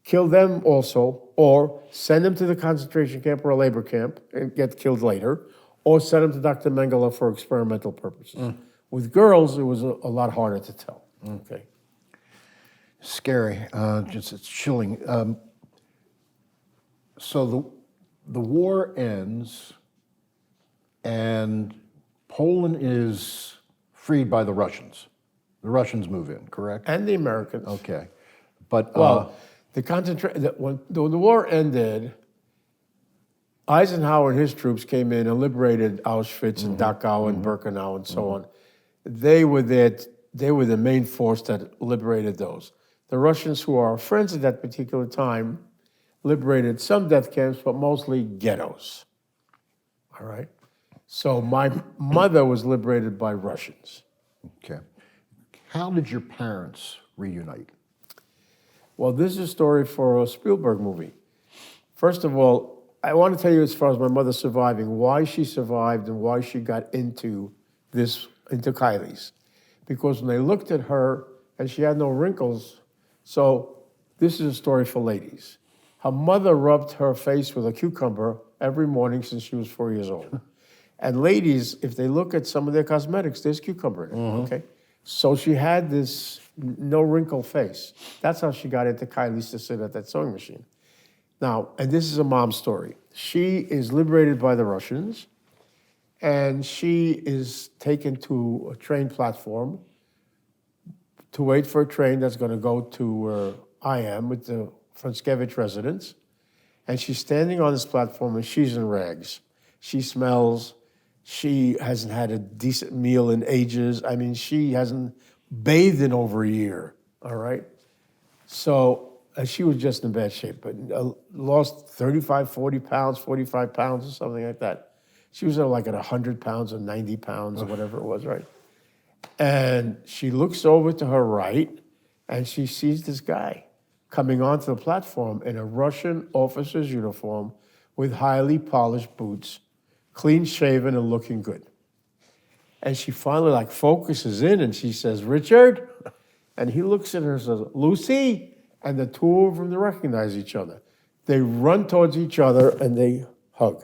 kill them also, or send them to the concentration camp or a labor camp and get killed later, or send them to Dr. Mengele for experimental purposes. With girls, it was a lot harder to tell. Okay. Scary. Just it's chilling. So the war ends, and Poland is freed by the Russians. The Russians move in, correct? And the Americans. Okay, but Well, when the war ended, Eisenhower and his troops came in and liberated Auschwitz and Dachau and Birkenau and so on. They were there. They were the main force that liberated those. The Russians, who are our friends at that particular time, liberated some death camps, but mostly ghettos. All right. So my mother was liberated by Russians. okay. How did your parents reunite? Well, this is a story for a Spielberg movie. First of all, I want to tell you, as far as my mother surviving, why she survived and why she got into Kylie's. Because when they looked at her, and she had no wrinkles, so this is a story for ladies. Her mother rubbed her face with a cucumber every morning since she was 4 years old. And ladies, if they look at some of their cosmetics, there's cucumber in it, okay? So she had this no wrinkle face. That's how she got into Kylie's to sit at that sewing machine. Now, and this is a mom story. She is liberated by the Russians, and she is taken to a train platform to wait for a train that's going to go to where I am with the Franskevich residents. And she's standing on this platform, and she's in rags. She smells. She hasn't had a decent meal in ages. I mean, she hasn't bathed in over a year, all right? So she was just in bad shape, but lost 35, 40 pounds, 45 pounds or something like that. She was like at 100 pounds or 90 pounds or whatever it was, right? And she looks over to her right, and she sees this guy coming onto the platform in a Russian officer's uniform with highly polished boots, clean shaven and looking good. And she finally focuses in and she says, "Richard?" And he looks at her and says, "Lucy?" And the two of them, they recognize each other. They run towards each other and they hug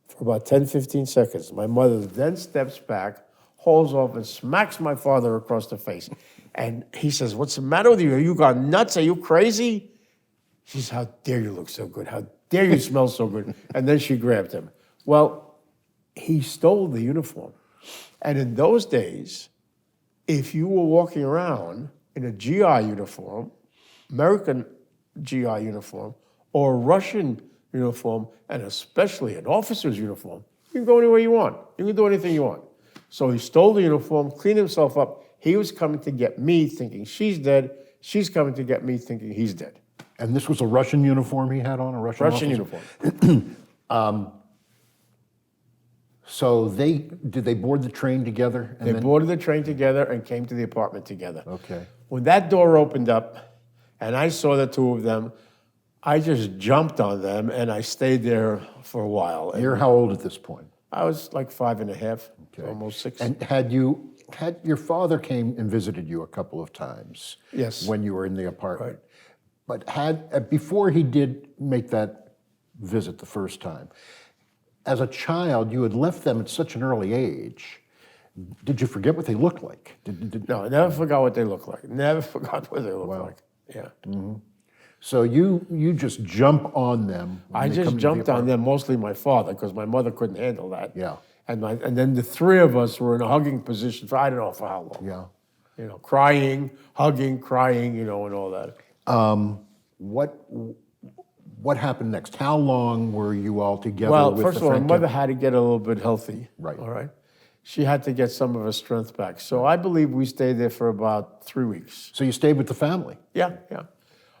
for about 10, 15 seconds. My mother then steps back, hauls off and smacks my father across the face. And he says, "What's the matter with you? Are you gone nuts? Are you crazy?" She says, "How dare you look so good? How dare you smell so good?" And then she grabbed him. Well, he stole the uniform. And in those days, if you were walking around in a GI uniform, American GI uniform, or a Russian uniform, and especially an officer's uniform, you can go anywhere you want. You can do anything you want. So he stole the uniform, cleaned himself up. He was coming to get me, thinking she's dead. She's coming to get me, thinking he's dead. And this was a Russian uniform he had on, a Russian uniform. So did they board the train together? They boarded the train together and came to the apartment together. Okay. When that door opened up and I saw the two of them, I just jumped on them and I stayed there for a while. You're how old at this point? I was like 5.5, almost 6. And had your father came and visited you a couple of times? Yes. When you were in the apartment. Right. But before he did make that visit the first time, as a child, you had left them at such an early age. Did you forget what they looked like? No, I never forgot what they looked like. Never forgot what they looked like. Yeah. Mm-hmm. So you just jump on them. I just jumped on them, mostly my father, because my mother couldn't handle that. Yeah. And then the three of us were in a hugging position for, I don't know for how long. Yeah. You know, crying, hugging, crying, you know, and all that. What happened next? How long were you all together Well, with first the of all, my Frank mother had to get a little bit healthy. Right. All right. She had to get some of her strength back. So I believe we stayed there for about 3 weeks. So you stayed with the family? Yeah, yeah.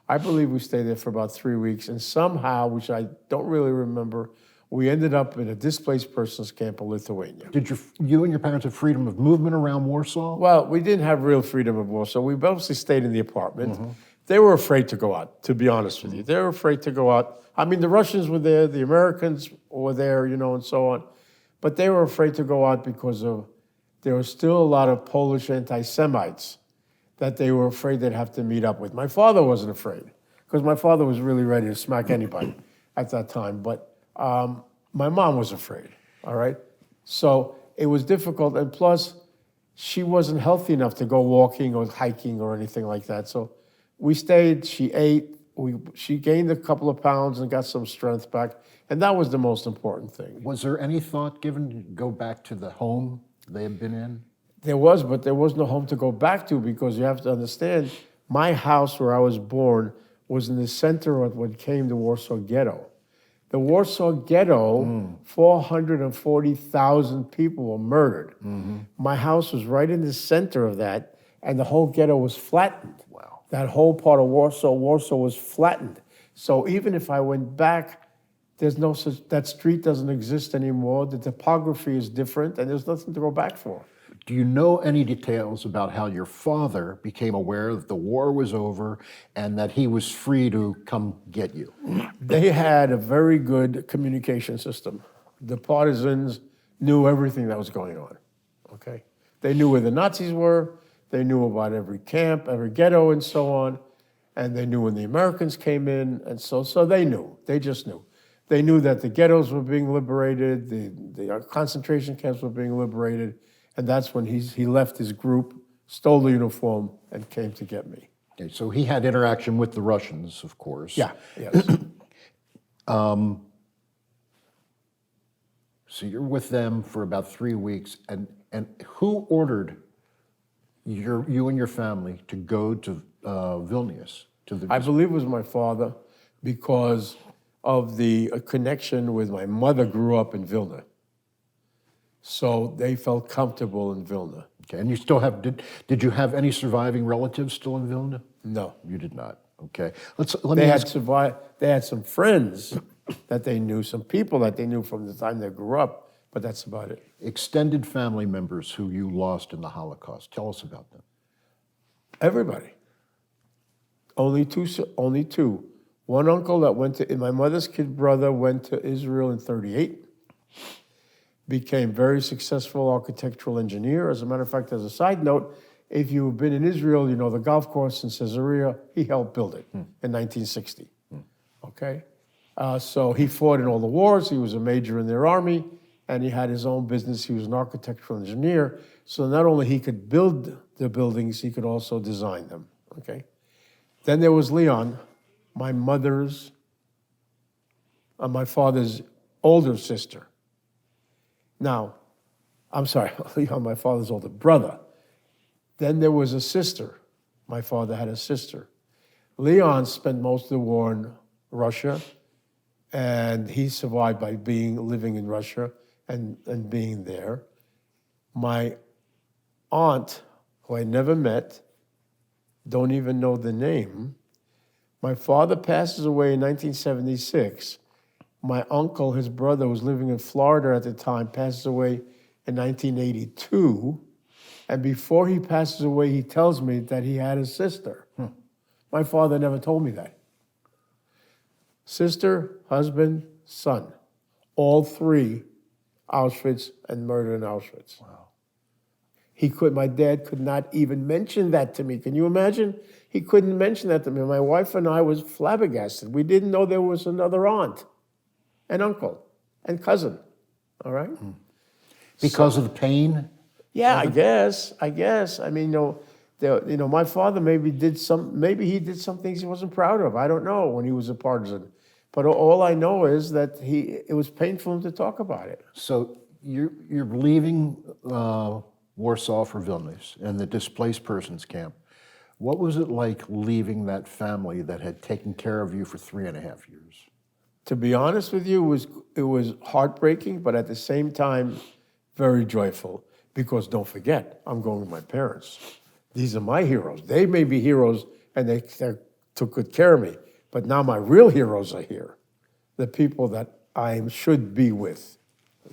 I believe we stayed there for about 3 weeks. And somehow, which I don't really remember, we ended up in a displaced persons camp in Lithuania. Did you and your parents have freedom of movement around Warsaw? Well, we didn't have real freedom of Warsaw. We mostly stayed in the apartment. They were afraid to go out, to be honest with you. They were afraid to go out. I mean, the Russians were there, the Americans were there, you know, and so on. But they were afraid to go out because there was still a lot of Polish anti-Semites that they were afraid they'd have to meet up with. My father wasn't afraid, because my father was really ready to smack anybody at that time. But my mom was afraid, all right? So it was difficult, and plus, she wasn't healthy enough to go walking or hiking or anything like that. So we stayed, she ate, she gained a couple of pounds and got some strength back, and that was the most important thing. Was there any thought given to go back to the home they had been in? There was, but there was no home to go back to, because you have to understand, my house where I was born was in the center of what became the Warsaw Ghetto. The Warsaw Ghetto, 440,000 people were murdered. My house was right in the center of that, and the whole ghetto was flattened. Wow. That whole part of Warsaw was flattened. So even if I went back, there's no such, that street doesn't exist anymore. The topography is different, and there's nothing to go back for. Do you know any details about how your father became aware that the war was over and that he was free to come get you? They had a very good communication system. The partisans knew everything that was going on, okay? They knew where the Nazis were, they knew about every camp, every ghetto, and so on, and they knew when the Americans came in, and so they knew, they just knew. They knew that the ghettos were being liberated, the concentration camps were being liberated, and that's when he left his group, stole the uniform, and came to get me. Okay, so he had interaction with the Russians, of course. Yeah, yes. So you're with them for about 3 weeks, and who ordered you and your family to go to Vilnius? I believe it was my father, because of the connection with my mother grew up in Vilna. So they felt comfortable in Vilna. Okay, and you still have, did you have any surviving relatives still in Vilna? No. You did not, okay. They had some friends that they knew, some people that they knew from the time they grew up, but that's about it. Extended family members who you lost in the Holocaust, tell us about them. Everybody. Only two. One uncle that went to, my mother's kid brother went to Israel in 1938, became very successful architectural engineer. As a matter of fact, as a side note, if you've been in Israel, you know the golf course in Caesarea, he helped build it in 1960, okay? So he fought in all the wars, he was a major in their army, and he had his own business, he was an architectural engineer, so not only he could build the buildings, he could also design them, okay? Then there was Leon, my father's older sister. Now, I'm sorry, Leon, my father's older brother. Then there was a sister. My father had a sister. Leon spent most of the war in Russia, and he survived by living in Russia and being there. My aunt, who I never met, don't even know the name, my father passes away in 1976. My uncle, his brother, was living in Florida at the time, passes away in 1982. And before he passes away, he tells me that he had a sister. My father never told me that. Sister, husband, son. All three Auschwitz and murdered in Auschwitz. Wow. My dad could not even mention that to me. Can you imagine? He couldn't mention that to me. My wife and I was flabbergasted. We didn't know there was another aunt and uncle and cousin, all right? Because of the pain? Yeah, I guess. I mean, my father maybe he did some things he wasn't proud of. I don't know when he was a partisan. But all I know is that it was painful to talk about it. So you're leaving Warsaw for Vilnius and the displaced persons camp. What was it like leaving that family that had taken care of you for 3.5 years? To be honest with you, it was heartbreaking, but at the same time, very joyful. Because don't forget, I'm going with my parents. These are my heroes. They may be heroes, and they took good care of me. But now my real heroes are here, the people that I should be with.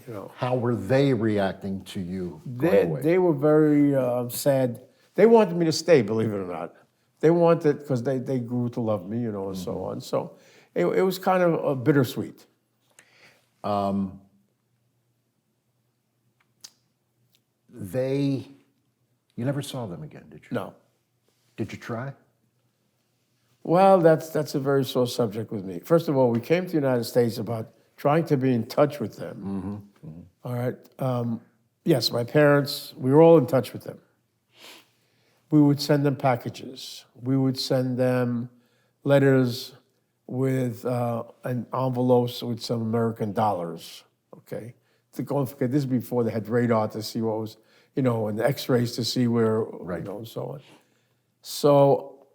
You know, How were they reacting to you going away? they were very sad. They wanted me to stay, believe it or not. They wanted, because they grew to love me, you know, and so on. So it was kind of bittersweet. You never saw them again, did you? No. Did you try? Well, that's a very sore subject with me. First of all, we came to the United States about trying to be in touch with them. All right. Yes, my parents, we were all in touch with them. We would send them packages. We would send them letters with an envelopes with some American dollars. Okay. Don't forget, this is before they had radar to see what was, you know, and X-rays to see where, you know, and so on. So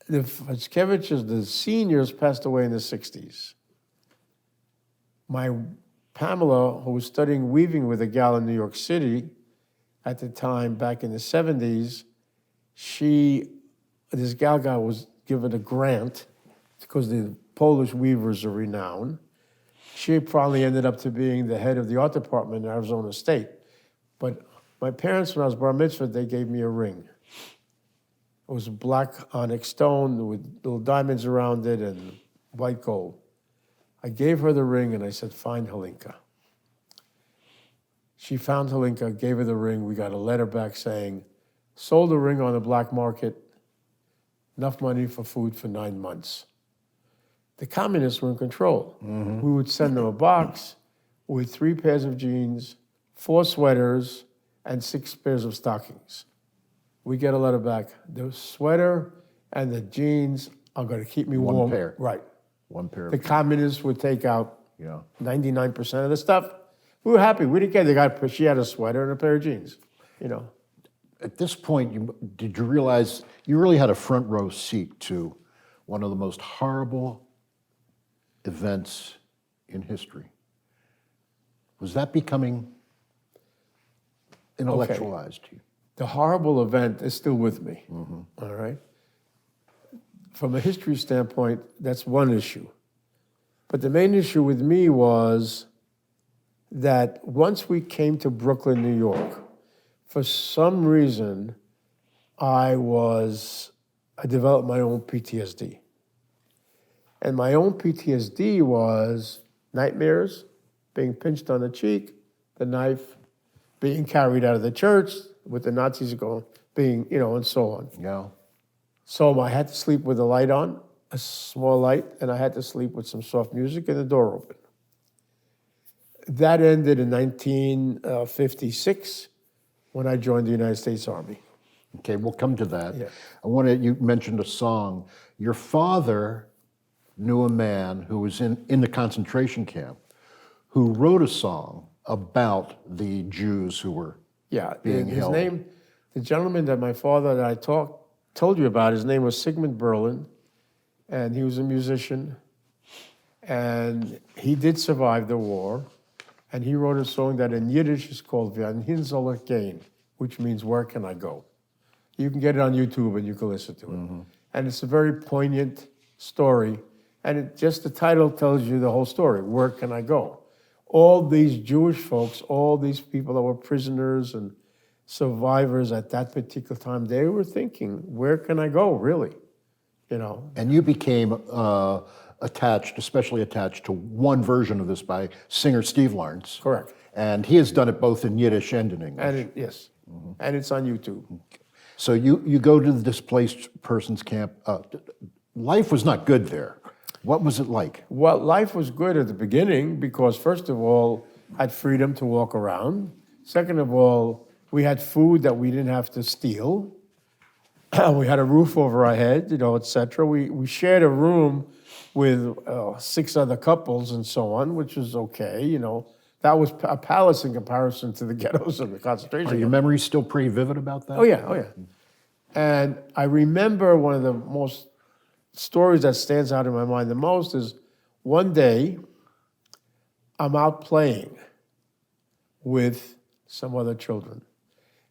the Fitzkevichs, the seniors, passed away in the 60s. My Pamela, who was studying weaving with a gal in New York City at the time, back in the 70s, this gal was given a grant because the Polish weavers are renowned. She probably ended up to being the head of the art department in Arizona State. But my parents, when I was bar mitzvah, they gave me a ring. It was a black onyx stone with little diamonds around it and white gold. I gave her the ring and I said, find Halinka. She found Halinka, gave her the ring. We got a letter back saying, sold the ring on the black market, enough money for food for 9 months. The communists were in control. We would send them a box with 3 pairs of jeans, 4 sweaters, and 6 pairs of stockings. We get a letter back. The sweater and the jeans are going to keep me warm. One pair. Right. One pair. The communists would take out Yeah. 99% of the stuff. We were happy. We didn't care. She had a sweater and a pair of jeans, you know. At this point, did you realize you really had a front row seat to one of the most horrible events in history? Was that becoming intellectualized to you? The horrible event is still with me, all right? From a history standpoint, that's one issue. But the main issue with me was that once we came to Brooklyn, New York, for some reason, I developed my own PTSD. And my own PTSD was nightmares, being pinched on the cheek, the knife, being carried out of the church with the Nazis being, you know, and so on. Yeah. So I had to sleep with the light on, a small light, and I had to sleep with some soft music and the door open. That ended in 1956 when I joined the United States Army. Okay, we'll come to that. Yeah. You mentioned a song. Your father knew a man who was in the concentration camp who wrote a song about the Jews who were being his held. name, the gentleman that my father that I told you about, his name was Sigmund Berlin, and he was a musician, and he did survive the war, and he wrote a song that in Yiddish is called Wohin soll ich gehen, which means where can I go? You can get it on YouTube and you can listen to it. And it's a very poignant story, and just the title tells you the whole story, where can I go? All these Jewish folks, all these people that were prisoners and survivors at that particular time, they were thinking, where can I go, really? You know. And you became especially attached to one version of this by singer Steve Lawrence. Correct. And he has done it both in Yiddish and in English. And yes, and it's on YouTube. So you go to the displaced persons camp. Life was not good there. What was it like? Well, life was good at the beginning because, first of all, I had freedom to walk around. Second of all, we had food that we didn't have to steal. We had a roof over our head, you know, et cetera. We shared a room with 6 other couples and so on, which was okay, you know. That was a palace in comparison to the ghettos and the concentration Are your camps. memories still pretty vivid about that? Oh yeah, oh yeah. And I remember one of the most stories that stands out in my mind the most is one day I'm out playing with some other children.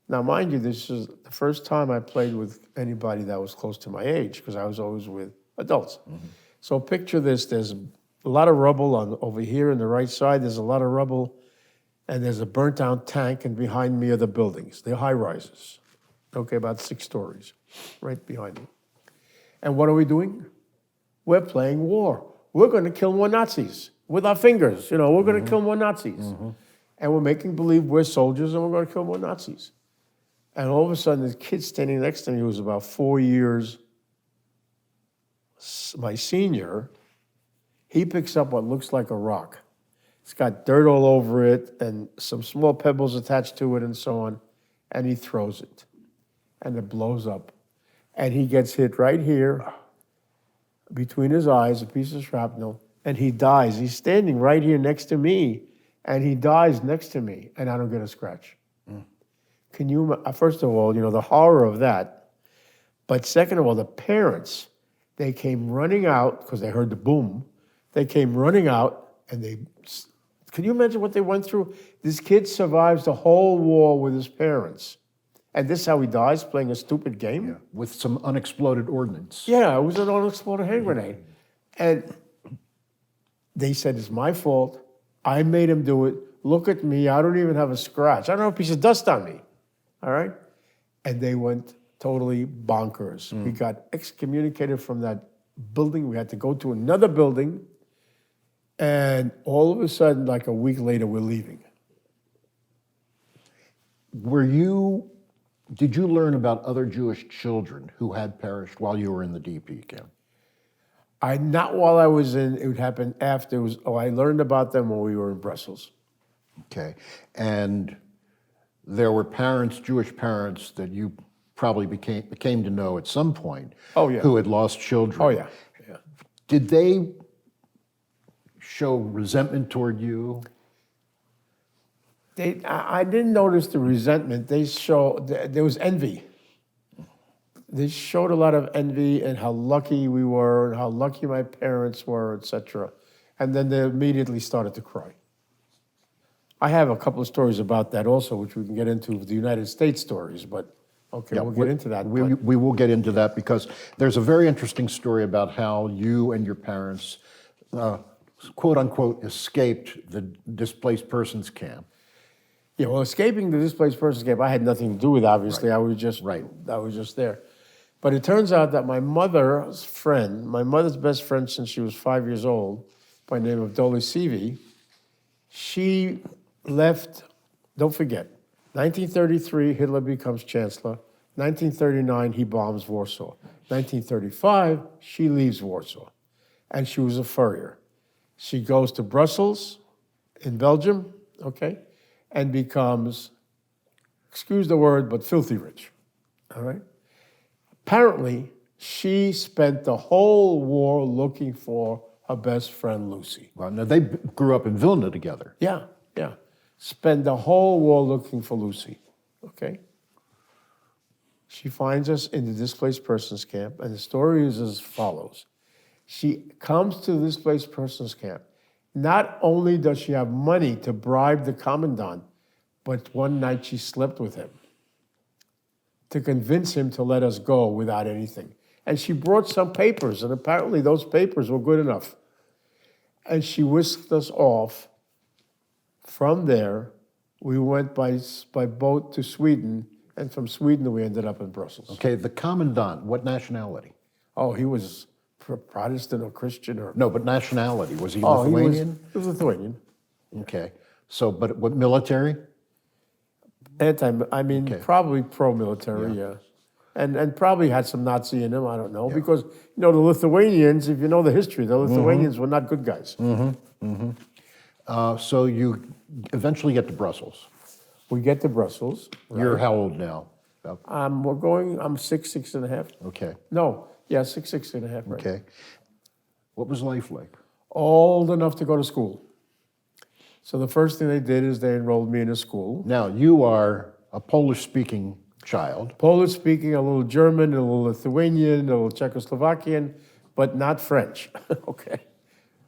Now, mind you, this is the first time I played with anybody that was close to my age, because I was always with adults. So picture this, there's a lot of rubble over here on the right side, there's a lot of rubble, and there's a burnt out tank, and behind me are the buildings, the high rises. Okay, about 6 stories, right behind me. And what are we doing? We're playing war. We're going to kill more Nazis with our fingers. You know, we're going to kill more Nazis. And we're making believe we're soldiers and we're going to kill more Nazis. And all of a sudden, this kid standing next to me who was about 4 years my senior, he picks up what looks like a rock. It's got dirt all over it and some small pebbles attached to it and so on, and he throws it. And it blows up. And he gets hit right here between his eyes, a piece of shrapnel, and he dies. He's standing right here next to me, and he dies next to me, and I don't get a scratch. Can you, first of all, you know, the horror of that, but second of all, the parents, they came running out, because they heard the boom, they came running out, and can you imagine what they went through? This kid survives the whole war with his parents. And this is how he dies, playing a stupid game? Yeah, with some unexploded ordnance. Yeah, it was an unexploded hand grenade. And they said, it's my fault. I made him do it. Look at me. I don't even have a scratch. I don't have a piece of dust on me. All right? And they went totally bonkers. We got excommunicated from that building. We had to go to another building. And all of a sudden, like a week later, we're leaving. Did you learn about other Jewish children who had perished while you were in the DP camp? Not while I was in, it would happen after. I learned about them when we were in Brussels. Okay. And there were parents, Jewish parents, that you probably came to know at some point. Oh, yeah. Who had lost children. Oh, yeah. Yeah. Did they show resentment toward you? I didn't notice the resentment. There was envy. They showed a lot of envy and how lucky we were and how lucky my parents were, etc. And then they immediately started to cry. I have a couple of stories about that also, which we can get into, the United States stories, but okay, Yeah, we'll get into that. We will get into that because there's a very interesting story about how you and your parents, quote unquote, escaped the displaced persons camp. Yeah, well, escaping the displaced persons camp, I had nothing to do with, obviously. Right. I was just there. But it turns out that my mother's best friend since she was 5 years old, by the name of Doli Sivi, she left, don't forget, 1933, Hitler becomes chancellor. 1939, he bombs Warsaw. 1935, she leaves Warsaw. And she was a furrier. She goes to Brussels in Belgium, okay, and becomes, excuse the word, but filthy rich, all right? Apparently, she spent the whole war looking for her best friend, Lucy. Well, now they grew up in Vilna together. Yeah, yeah. Spend the whole war looking for Lucy, okay? She finds us in the displaced persons camp, and the story is as follows. She comes to the displaced persons camp. Not only does she have money to bribe the commandant, but one night she slept with him to convince him to let us go without anything. And she brought some papers, and apparently those papers were good enough. And she whisked us off. From there, we went by boat to Sweden, and from Sweden we ended up in Brussels. Okay, the commandant, what nationality? Oh, he was Protestant or Christian or... No, but nationality. Was he Oh, Lithuanian? he was Lithuanian. Okay. So, but what, military? Probably pro-military, yeah. And probably had some Nazi in him, I don't know. Because, the Lithuanians, if you know the history, the Lithuanians were not good guys. So you eventually get to Brussels. We get to Brussels. You're how old now? About- I'm 6 and a half. Okay, No, yeah, 6 and a half, right. okay. What was life like? Old enough to go to school. So the first thing they did is they enrolled me in a school. Now, you are a Polish-speaking child. Polish speaking, a little German, a little Lithuanian, a little Czechoslovakian, but not French. Okay.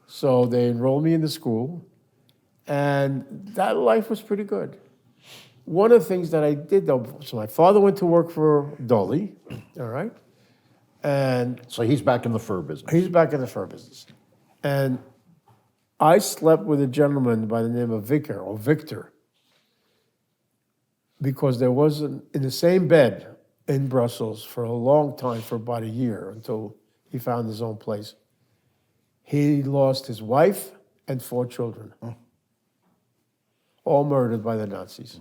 So they enrolled me in the school, and that life was pretty good. One of the things that I did though, so my father went to work for Dolly, all right? And So he's back in the fur business. he's back in the fur business. And I slept with a gentleman by the name of Victor, because there wasn't in the same bed in Brussels for a long time, for about a year, until he found his own place. He lost his wife and 4 children, all murdered by the Nazis.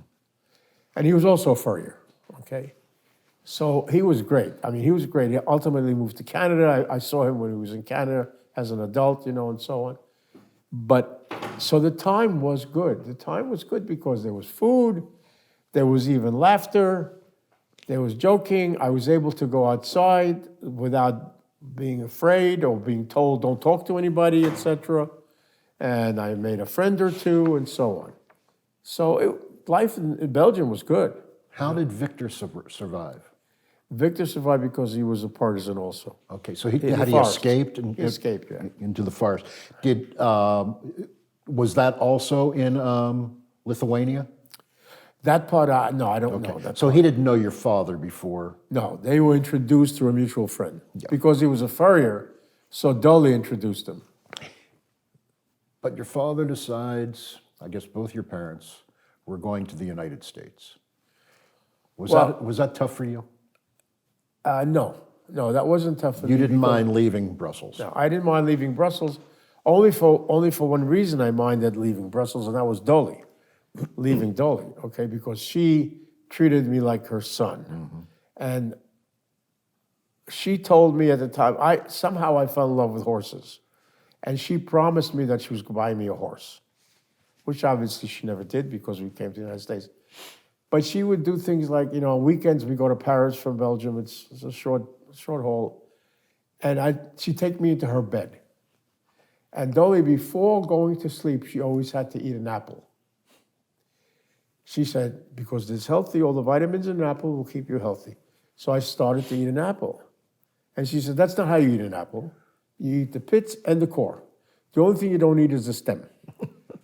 And he was also a furrier, okay? So he was great. I mean, he was great. He ultimately moved to Canada. I saw him when he was in Canada as an adult, and so on. But, so the time was good. The time was good because there was food, there was even laughter, there was joking. I was able to go outside without being afraid or being told, don't talk to anybody, etc. And I made a friend or two and so on. So life in Belgium was good. How did Victor survive? Victor survived because he was a partisan also. Okay, so In the he forest. escaped? He escaped, yeah. Into the forest. Was that also in Lithuania? That part, no, I don't know. So he didn't know your father before? No, they were introduced through a mutual friend. Because he was a furrier, so Dolly introduced him. But your father decides, I guess both your parents, were going to the United States. Was that tough for you? No, that wasn't tough for me. You didn't mind leaving Brussels? No, I didn't mind leaving Brussels. Only for one reason I minded leaving Brussels, and that was Dolly. Leaving Dolly, okay, because she treated me like her son. And she told me at the time, somehow I fell in love with horses. And she promised me that she was going to buy me a horse, which obviously she never did because we came to the United States. But she would do things like, on weekends we go to Paris from Belgium. It's a short haul. And she'd take me into her bed. And Dolly, before going to sleep, she always had to eat an apple. She said, because it's healthy, all the vitamins in an apple will keep you healthy. So I started to eat an apple. And she said, that's not how you eat an apple. You eat the pits and the core. The only thing you don't eat is the stem.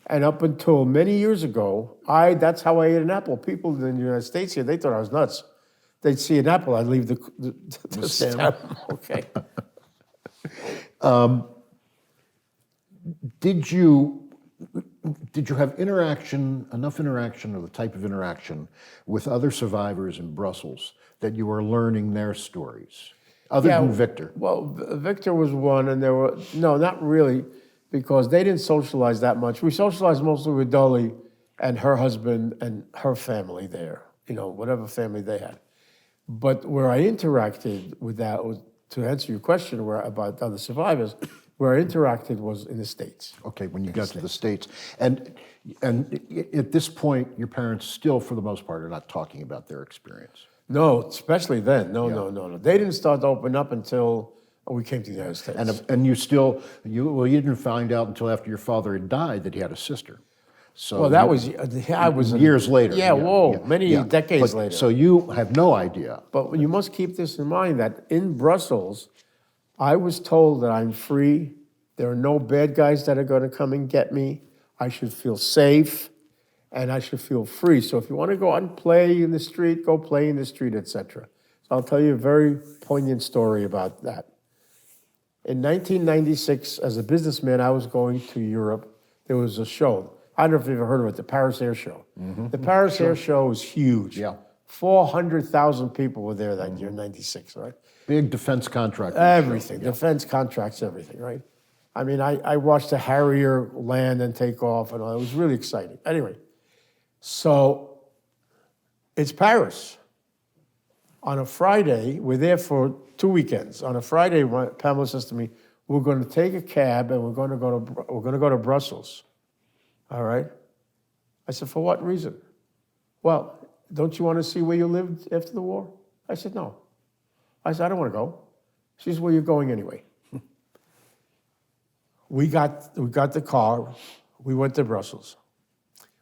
And up until many years ago, that's how I ate an apple. People in the United States here, they thought I was nuts. They'd see an apple, I'd leave the stem. Okay. Did you have enough interaction, or the type of interaction with other survivors in Brussels that you were learning their stories, other than Victor? Well, Victor was one, and no, not really, because they didn't socialize that much. We socialized mostly with Dolly and her husband and her family there, whatever family they had. But where I interacted with that, to answer your question about other survivors, where I interacted was in the States. Okay, when you got to the States. And at this point, your parents still, for the most part, are not talking about their experience. No, especially then. No. They didn't start to open up until we came to the United States. And you didn't find out until after your father had died that he had a sister. So well, that was years later. Many decades later. So you have no idea. But you must keep this in mind that in Brussels, I was told that I'm free. There are no bad guys that are going to come and get me. I should feel safe, and I should feel free. So if you want to go out and play in the street, go play in the street, etc. So I'll tell you a very poignant story about that. In 1996, as a businessman, I was going to Europe. There was a show. I don't know if you've ever heard of it, the Paris Air Show. The Paris Air Show was huge. Yeah. 400,000 people were there that year, 96, right? Big defense contract. Everything, defense contracts, everything, right? I mean, I watched a Harrier land and take off, and all. It was really exciting. Anyway, so it's Paris. On a Friday, we're there for 2 weekends. On a Friday, Pamela says to me, "We're going to take a cab and we're going to go to Brussels." All right. I said, "For what reason?" "Well, don't you want to see where you lived after the war?" I said, "No." I said, "I don't want to go." She says, "Well, you're going anyway." We got the car. We went to Brussels.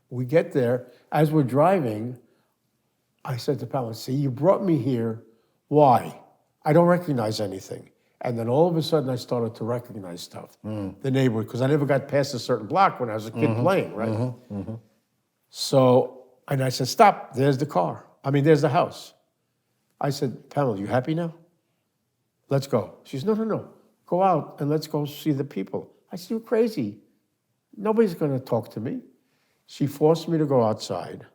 We get there. As we're driving, I said to Pamela, see, you brought me here. Why? I don't recognize anything. And then all of a sudden, I started to recognize stuff. The neighborhood, because I never got past a certain block when I was a kid playing, right? So, and I said, stop, there's the car. There's the house. I said, Pamela, you happy now? Let's go. She said, no. Go out and let's go see the people. I said, you're crazy. Nobody's going to talk to me. She forced me to go outside.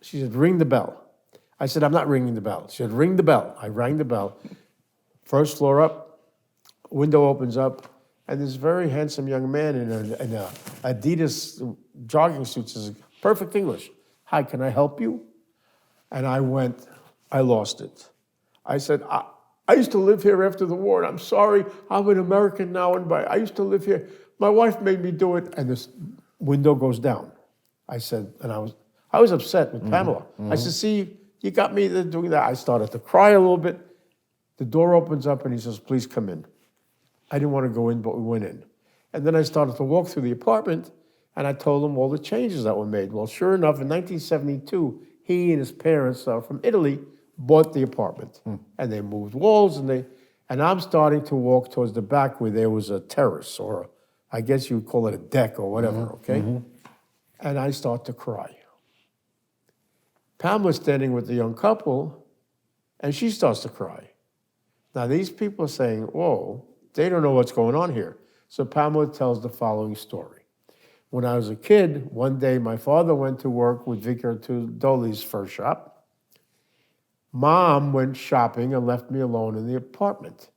She said, ring the bell. I said, I'm not ringing the bell. She said, ring the bell. I rang the bell. First floor up, window opens up, and this very handsome young man in a Adidas jogging suit says, perfect English. Hi, can I help you? And I lost it. I said, I used to live here after the war, and I'm sorry, I'm an American now, but I used to live here. My wife made me do it, and this window goes down. I said, and I was upset with Pamela. I said, see, you got me doing that. I started to cry a little bit. The door opens up, and he says, please come in. I didn't want to go in, but we went in. And then I started to walk through the apartment, and I told him all the changes that were made. Well, sure enough, in 1972, he and his parents from Italy bought the apartment. And they moved walls, and I'm starting to walk towards the back where there was a terrace, or I guess you would call it a deck or whatever, okay? And I start to cry. Pamela's standing with the young couple, and she starts to cry. Now, these people are saying, whoa, they don't know what's going on here. So Pamela tells the following story. When I was a kid, one day my father went to work with Victor Tudoli's first shop. Mom went shopping and left me alone in the apartment.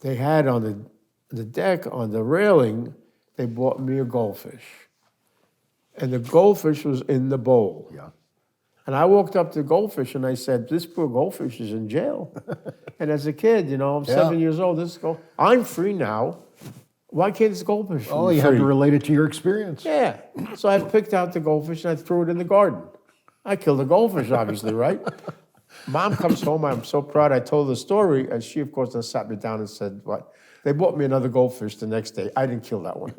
They had on the deck, on the railing, they bought me a goldfish. And the goldfish was in the bowl. Yeah. And I walked up to the goldfish and I said, this poor goldfish is in jail. And as a kid, I'm 7 years old, I'm free now. Why can't this goldfish be free? You have to relate it to your experience. Yeah. So I picked out the goldfish and I threw it in the garden. I killed the goldfish, obviously, right? Mom comes home, I'm so proud. I told the story, and she, of course, then sat me down and said, what? They bought me another goldfish the next day. I didn't kill that one.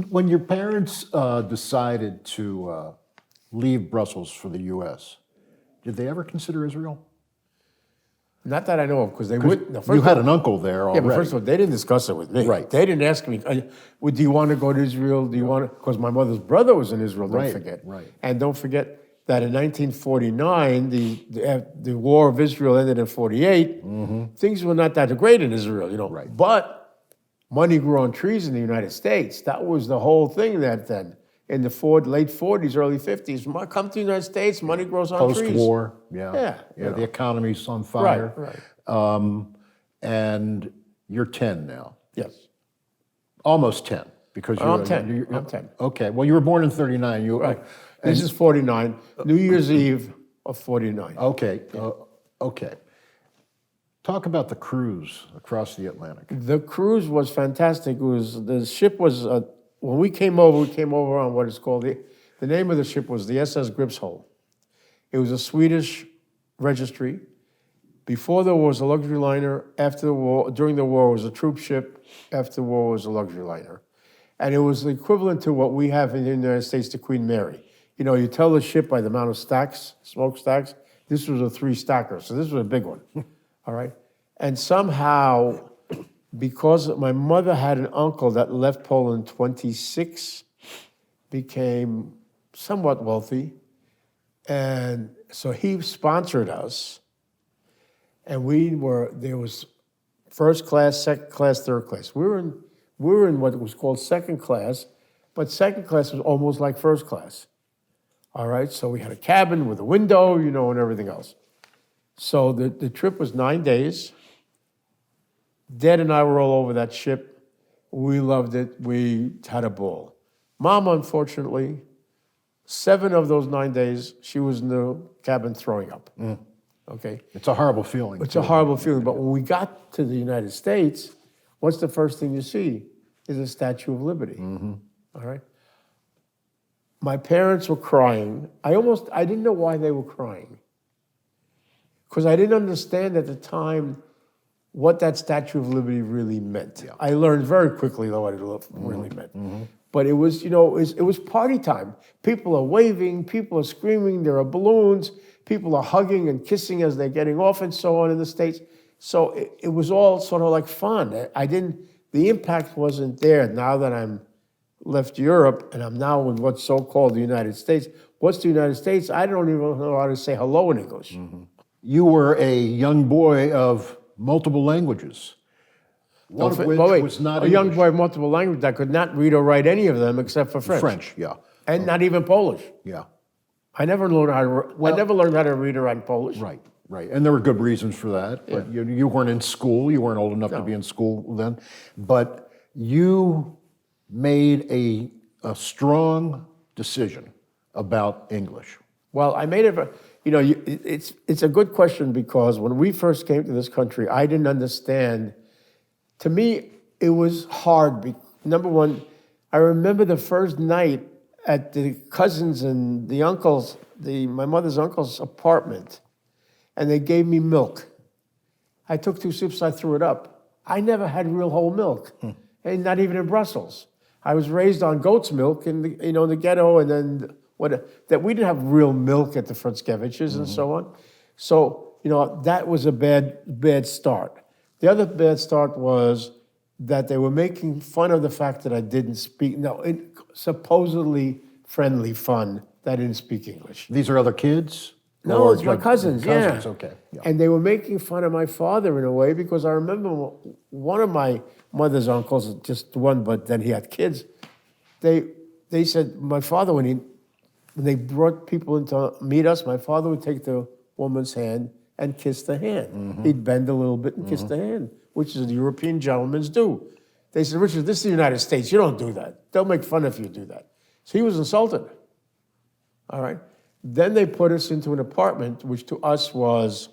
When your parents decided to leave Brussels for the U.S., did they ever consider Israel? Not that I know of, because they would. No, You had an uncle there already. Yeah, but first of all, they didn't discuss it with me. Right. They didn't ask me, do you want to go to Israel? Do you want to? Because my mother's brother was in Israel, don't forget. Right. And don't forget that in 1949, the war of Israel ended in 48. Things were not that great in Israel, Right. But money grew on trees in the United States. That was the whole thing then. In the late 40s, early 50s, come to the United States, money grows on trees. Post-war, Yeah. The economy's on fire. Right. And you're 10 now. Yes. Almost 10. Because I'm 10. I'm 10. Okay. Well, you were born in 39. Right. This is 49. New Year's Eve of 49. Okay. Okay. Talk about the cruise across the Atlantic. The cruise was fantastic. The ship was, when we came over on what is called, the name of the ship was the SS Gripshole. It was a Swedish registry. Before there was a luxury liner. After the war, during the war, it was a troop ship. After the war, it was a luxury liner. And it was the equivalent to what we have in the United States, the Queen Mary. You tell the ship by the amount of stacks, smokestacks. This was a 3-stacker, so this was a big one. All right? And somehow, because my mother had an uncle that left Poland 26, became somewhat wealthy, and so he sponsored us, and there was first class, second class, third class. We were in what was called second class, but second class was almost like first class. All right, so we had a cabin with a window, and everything else. So the trip was 9 days. Dad and I were all over that ship. We loved it. We had a ball. Mom, unfortunately, 7 of those 9 days, she was in the cabin throwing up. Okay? It's a horrible feeling. It's a horrible feeling. But when we got to the United States, what's the first thing you see? Is a Statue of Liberty. All right? My parents were crying. I didn't know why they were crying. Because I didn't understand at the time what that Statue of Liberty really meant. Yeah. I learned very quickly, though, what it really meant. But it was, it was party time. People are waving, people are screaming, there are balloons, people are hugging and kissing as they're getting off and so on in the States. So it was all sort of like fun. The impact wasn't there. Now that I'm left Europe and I'm now in what's so-called the United States. What's the United States? I don't even know how to say hello in English. Mm-hmm. You were a young boy of multiple languages. One of which was not a English. young boy of multiple languages that could not read or write any of them except for French. French, yeah. And not even Polish. Yeah. I never learned how to read or write Polish. Right, right. And there were good reasons for that. But you weren't in school. You weren't old enough to be in school then. But you made a strong decision about English. Well, I made it, it's a good question because when we first came to this country, I didn't understand. To me, it was hard. Number one, I remember the first night at the cousins and the uncles, my mother's uncle's apartment, and they gave me milk. I took 2 sips, I threw it up. I never had real whole milk, and not even in Brussels. I was raised on goat's milk in the ghetto, and then that we didn't have real milk at the Franskeviches and so on. So that was a bad start. The other bad start was that they were making fun of the fact that I didn't speak. Supposedly friendly fun that I didn't speak English. These are other kids? No, it's my cousins. Cousins, yeah. Okay. Yeah. And they were making fun of my father in a way because I remember one of my mother's uncles, just one, but then he had kids. They said my father, when they brought people in to meet us, my father would take the woman's hand and kiss the hand. Mm-hmm. He'd bend a little bit and kiss the hand, which is the European gentlemen do. They said, Richard, this is the United States. You don't do that. They'll make fun if you do that. So he was insulted. All right. Then they put us into an apartment, which to us was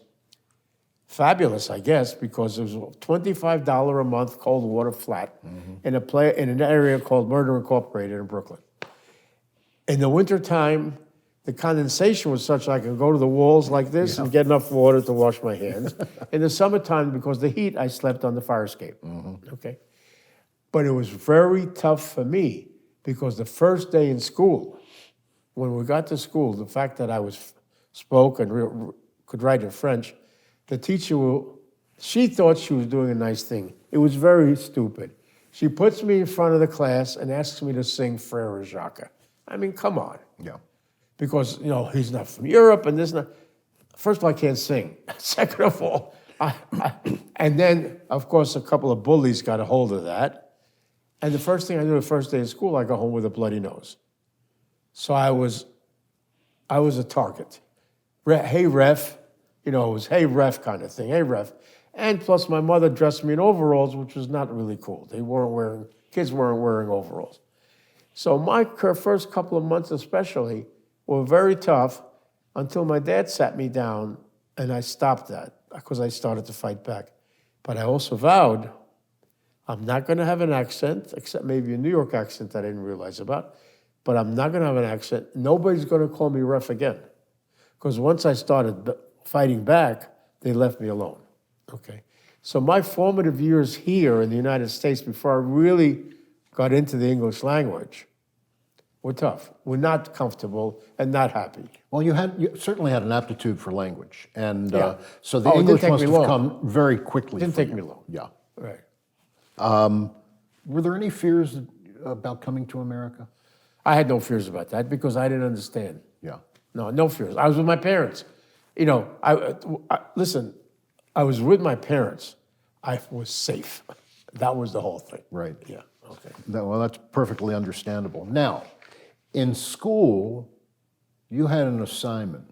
fabulous, I guess, because it was $25 a month, cold water flat, in an area called Murder Incorporated in Brooklyn. In the wintertime, the condensation was such I could go to the walls like this and get enough water to wash my hands. In the summertime, because of the heat, I slept on the fire escape. Okay. But it was very tough for me because the first day in school, when we got to school, the fact that I spoke and could write in French, the teacher, she thought she was doing a nice thing. It was very stupid. She puts me in front of the class and asks me to sing Frère Jacques. I mean, come on. Yeah. Because, he's not from Europe and this and that. First of all, I can't sing. Second of all, and then, of course, a couple of bullies got a hold of that. And the first thing I knew the first day of school, I got home with a bloody nose. So I was a target. Hey, ref. It was hey, ref kind of thing. Hey, ref. And plus my mother dressed me in overalls, which was not really cool. Kids weren't wearing overalls. So my first couple of months especially were very tough until my dad sat me down and I stopped that because I started to fight back. But I also vowed I'm not going to have an accent, except maybe a New York accent that I didn't realize about, but I'm not going to have an accent. Nobody's going to call me ref again. Because once I started fighting back, they left me alone. Okay. So my formative years here in the United States before I really got into the English language were tough. We're not comfortable and not happy. Well, you certainly had an aptitude for language. And so the it didn't English take must me have long. come very quickly. Didn't take me long. Yeah. Right. Were there any fears about coming to America? I had no fears about that because I didn't understand. Yeah. No fears. I was with my parents. Listen, I was with my parents. I was safe. That was the whole thing. Right. Yeah. Okay. Well, that's perfectly understandable. Now, in school, you had an assignment.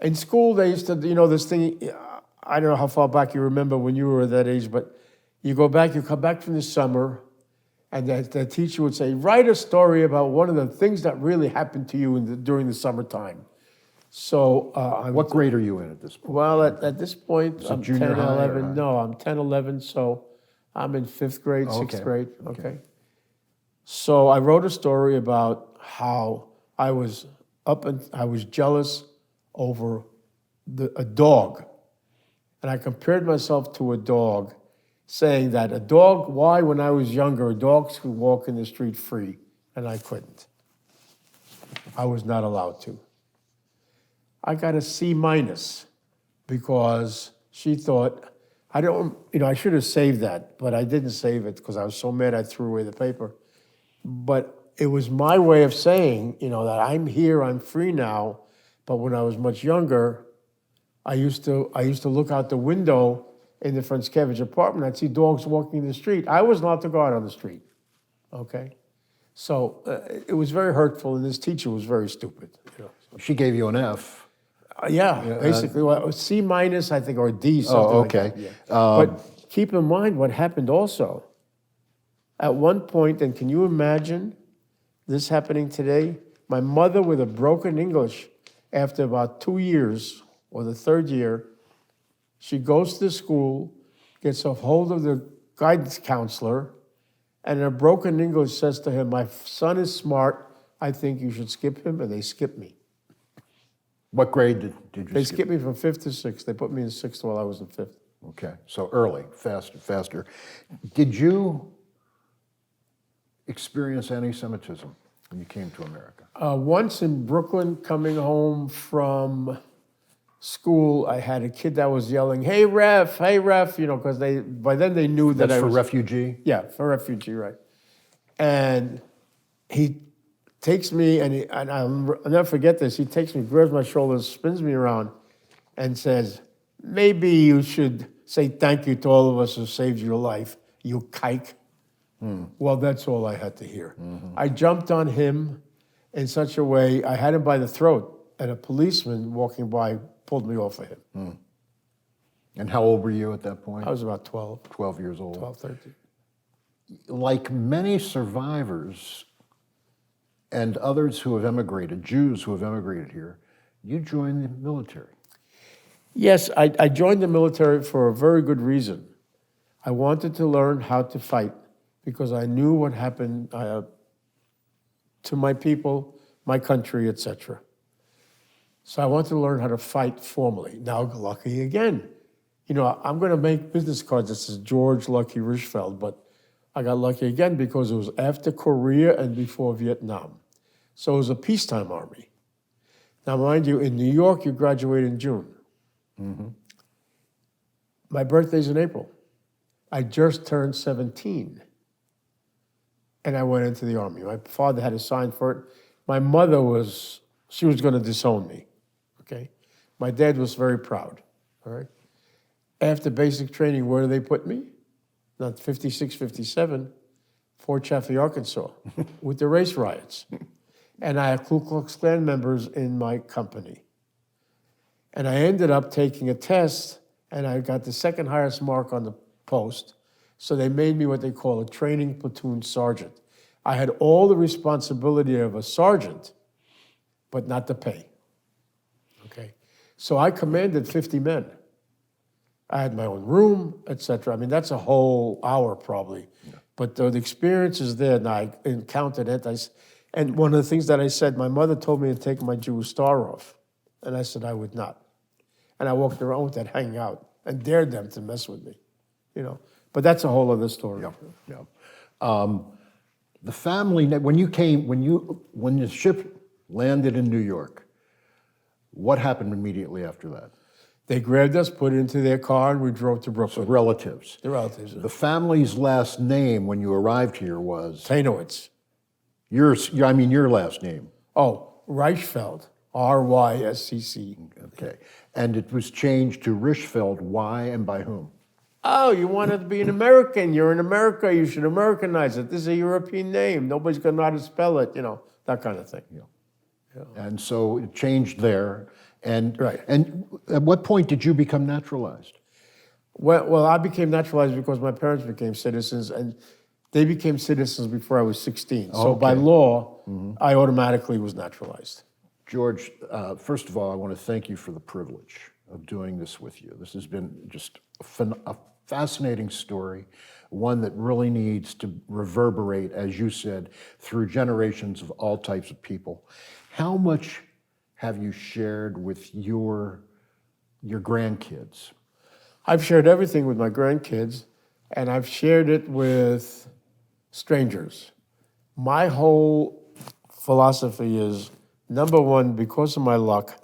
In school, they used to, this thing, I don't know how far back you remember when you were that age, but you come back from the summer, and the teacher would say, write a story about one of the things that really happened to you during the summertime. So What grade are you in at this point? Well, at this point, I'm 10, junior high 11. or- No, I'm 10, 11, so I'm in 5th grade, 6th grade. Okay. So I wrote a story about how I was jealous over a dog. And I compared myself to a dog saying that why when I was younger, dogs could walk in the street free and I couldn't. I was not allowed to. I got a C minus because she thought, I should have saved that, but I didn't save it because I was so mad I threw away the paper. But it was my way of saying, that I'm here, I'm free now. But when I was much younger, I used to look out the window in the Franskevich apartment. I'd see dogs walking in the street. I was not to go out on the street, okay? So it was very hurtful, and this teacher was very stupid. She gave you an F. Basically, well, C minus, I think, or D, something okay. like that. Yeah. But keep in mind what happened also. At one point, and can you imagine this happening today? My mother, with a broken English, after about 2 years, or the third year, she goes to school, gets a hold of the guidance counselor, and in a broken English says to him, "My son is smart, I think you should skip him," and they skipped me. What grade did you They skip? skipped me from 5th to 6th. They put me in 6th while I was in 5th. Okay, so early, faster. Did you experience anti-Semitism when you came to America? Once in Brooklyn, coming home from school, I had a kid that was yelling, "Hey, ref, because by then they knew that That's I for was... refugee? Yeah, for refugee, right. And he takes me, and I'll never forget this, he takes me, grabs my shoulders, spins me around, and says, "Maybe you should say thank you to all of us who saved your life, you kike." Well, that's all I had to hear. I jumped on him in such a way, I had him by the throat, and a policeman walking by pulled me off of him. And how old were you at that point? I was about 12, 12 years old. 12, 13. Like many survivors and others who have emigrated, Jews who have emigrated here, you joined the military. Yes, I joined the military for a very good reason. I wanted to learn how to fight because I knew what happened to my people, my country, etc. So I wanted to learn how to fight formally. Now, lucky again. I'm going to make business cards that says George Lucky Rishfeld, but I got lucky again because it was after Korea and before Vietnam. So it was a peacetime army. Now, mind you, in New York, you graduate in June. My birthday's in April. I just turned 17. And I went into the army. My father had a sign for it. My mother she was going to disown me, okay? My dad was very proud, all right? After basic training, where do they put me? Not 56, 57, Fort Chaffee, Arkansas, with the race riots. And I had Ku Klux Klan members in my company. And I ended up taking a test, and I got the second highest mark on the post. So they made me what they call a training platoon sergeant. I had all the responsibility of a sergeant, but not the pay, okay? So I commanded 50 men. I had my own room, etc. I mean, that's a whole hour probably. Yeah. But the experience is there, and I encountered it. And one of the things that I said, my mother told me to take my Jewish star off. And I said I would not. And I walked around with that hanging out and dared them to mess with me, But that's a whole other story. Yeah. The family, when the ship landed in New York, what happened immediately after that? They grabbed us, put it into their car, and we drove to Brooklyn. So relatives. The relatives. The family's last name when you arrived here was? Tainowitz. Your last name. Oh, Rishfeld. R-Y-S-C-C. Okay. And it was changed to Rishfeld. Why and by whom? Oh, you wanted to be an American. You're in America. You should Americanize it. This is a European name. Nobody's going to know how to spell it, that kind of thing. Yeah. And so it changed there. And, right. And at what point did you become naturalized? Well, I became naturalized because my parents became citizens, and they became citizens before I was 16. So by law, I automatically was naturalized. George, first of all, I want to thank you for the privilege of doing this with you. This has been just a fascinating story, one that really needs to reverberate, as you said, through generations of all types of people. How much have you shared with your grandkids? I've shared everything with my grandkids. and I've shared it with strangers. My whole philosophy is, number one, because of my luck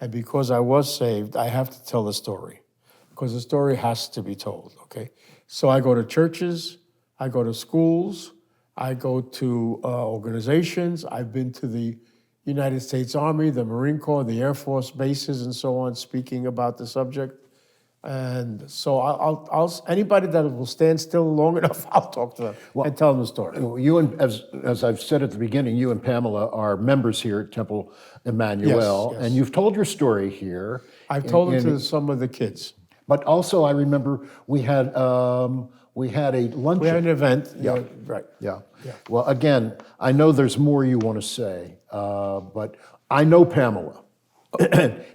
and because I was saved, I have to tell the story, because the story has to be told, okay? So I go to churches, I go to schools, I go to organizations. I've been to the United States Army, the Marine Corps, the Air Force bases, and so on, speaking about the subject. And so I'll anybody that will stand still long enough, I'll talk to them and tell them the story. You and, as I've said at the beginning, you and Pamela are members here at Temple Emanu-El, Yes. and you've told your story here. I've told it to some of the kids. But also, I remember we had a luncheon. We had an event. Yeah, right. Yeah. Well, again, I know there's more you want to say, but I know Pamela,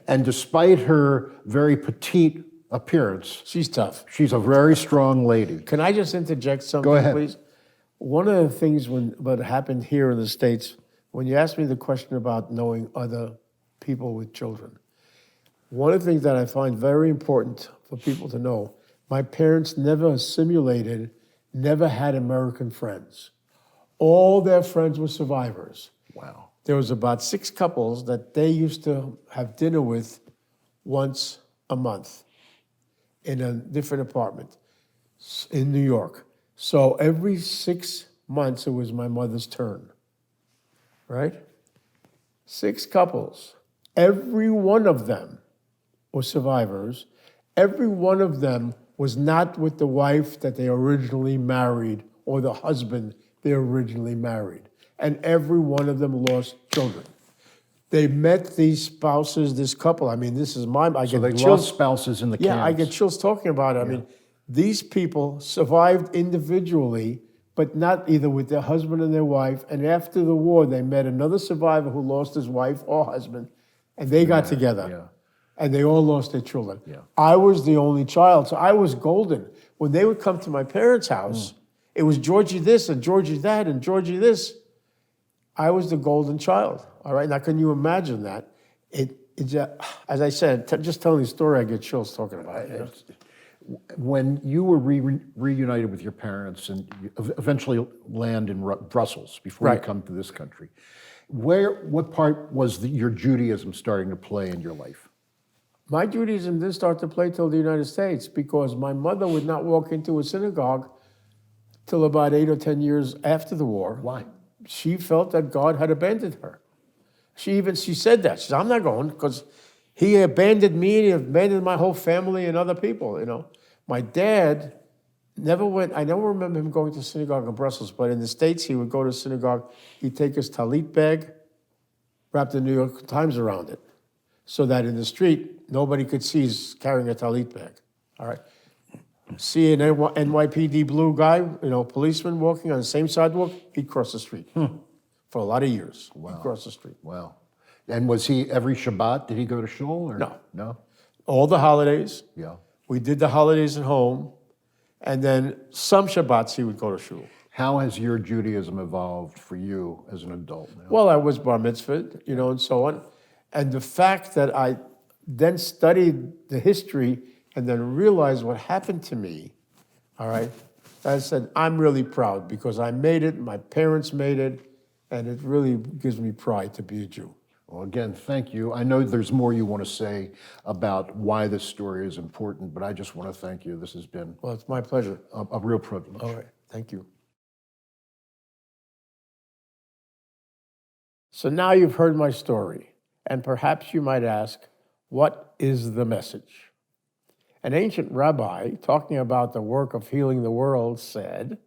and despite her very petite appearance, She's tough. she's a very strong lady. Can I just interject something, Go ahead. please? One of the things what happened here in the States, when you asked me the question about knowing other people with children, one of the things that I find very important for people to know, my parents never assimilated, never had American friends. All their friends were survivors. Wow. There was about 6 couples that they used to have dinner with once a month in a different apartment in New York. So every 6 months, it was my mother's turn, right? 6 couples. Every one of them were survivors. Every one of them was not with the wife that they originally married or the husband they originally married. And every one of them lost children. They met these spouses, this couple. I mean, this is I So get they chills. lost spouses in the camps. Yeah, I get chills talking about it. I mean, these people survived individually, but not either with their husband and their wife. And after the war, they met another survivor who lost his wife or husband, and they got together. Yeah. And they all lost their children. Yeah. I was the only child, so I was golden. When they would come to my parents' house, it was Georgie this and Georgie that and Georgie this. I was the golden child. All right, now can you imagine that? As I said, just telling the story, I get chills talking about it. You know? When you were reunited with your parents and you eventually land in Brussels before you Right. come to this country, what part was your Judaism starting to play in your life? My Judaism didn't start to play till the United States because my mother would not walk into a synagogue till about 8 or 10 years after the war. Why? She felt that God had abandoned her. She said that. She said, I'm not going because he abandoned me and he abandoned my whole family and other people, you know. My dad never went, I never remember him going to synagogue in Brussels, but in the States, he would go to synagogue, he'd take his talit bag, wrap the New York Times around it, so that in the street, nobody could see he's carrying a talit bag, all right? See an NYPD blue guy, you know, policeman walking on the same sidewalk, he'd cross the street. For a lot of years, he'd cross the street. Wow. And was he every Shabbat? Did he go to shul? Or? No. No? All the holidays, Yeah. we did the holidays at home, and then some Shabbats he would go to shul. How has your Judaism evolved for you as an adult now? Well, I was bar mitzvahed, you know, and so on. And the fact that I then studied the history and then realized what happened to me, all right, I said, I'm really proud because I made it, my parents made it, and it really gives me pride to be a Jew. Well, again, thank you. I know there's more you want to say about why this story is important, but I just want to thank you. This has been Well, it's my pleasure. a real privilege. All right, thank you. So now you've heard my story, and perhaps you might ask, what is the message? An ancient rabbi, talking about the work of healing the world, said,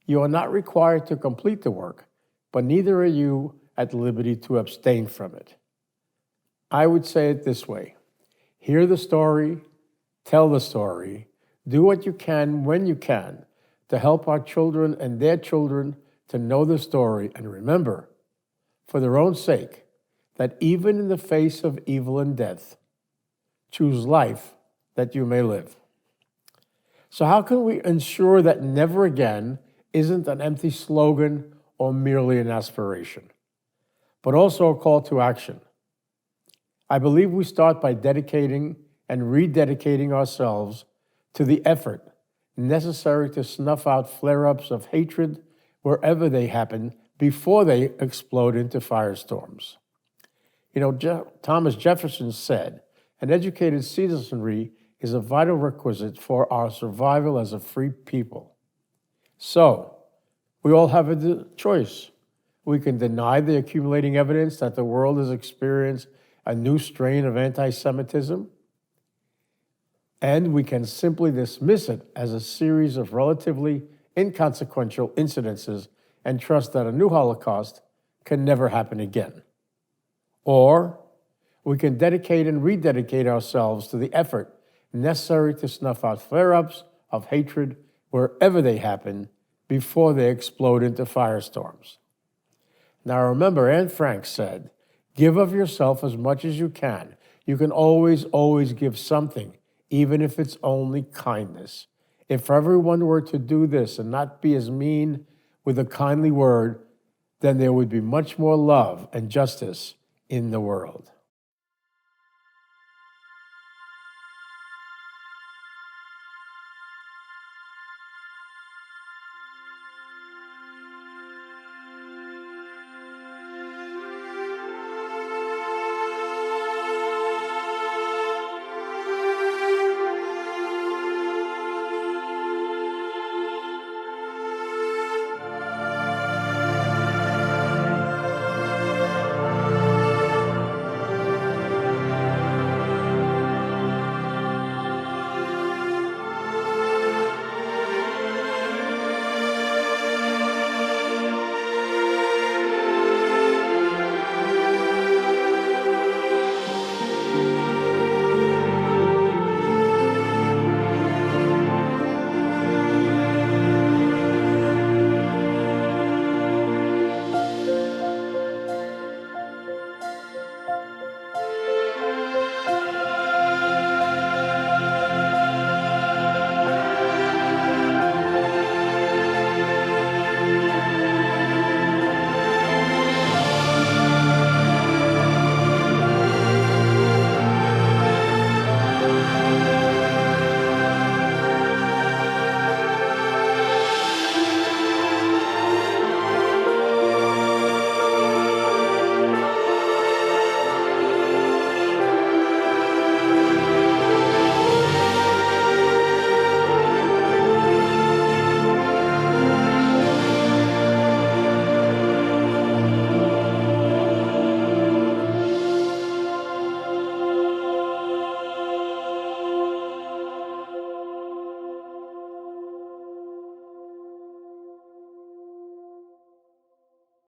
"You are not required to complete the work, but neither are you at liberty to abstain from it." I would say it this way: hear the story, tell the story, do what you can when you can to help our children and their children to know the story, and remember, for their own sake, that even in the face of evil and death, choose life that you may live. So how can we ensure that never again isn't an empty slogan or merely an aspiration, but also a call to action? I believe we start by dedicating and rededicating ourselves to the effort necessary to snuff out flare-ups of hatred wherever they happen before they explode into firestorms. Thomas Jefferson said, an educated citizenry is a vital requisite for our survival as a free people. So, we all have a choice. We can deny the accumulating evidence that the world has experienced a new strain of anti-Semitism, and we can simply dismiss it as a series of relatively inconsequential incidences and trust that a new Holocaust can never happen again. Or we can dedicate and rededicate ourselves to the effort necessary to snuff out flare-ups of hatred wherever they happen before they explode into firestorms. Now remember, Anne Frank said, give of yourself as much as you can. You can always, always give something, even if it's only kindness. If everyone were to do this and not be as mean with a kindly word, then there would be much more love and justice in the world.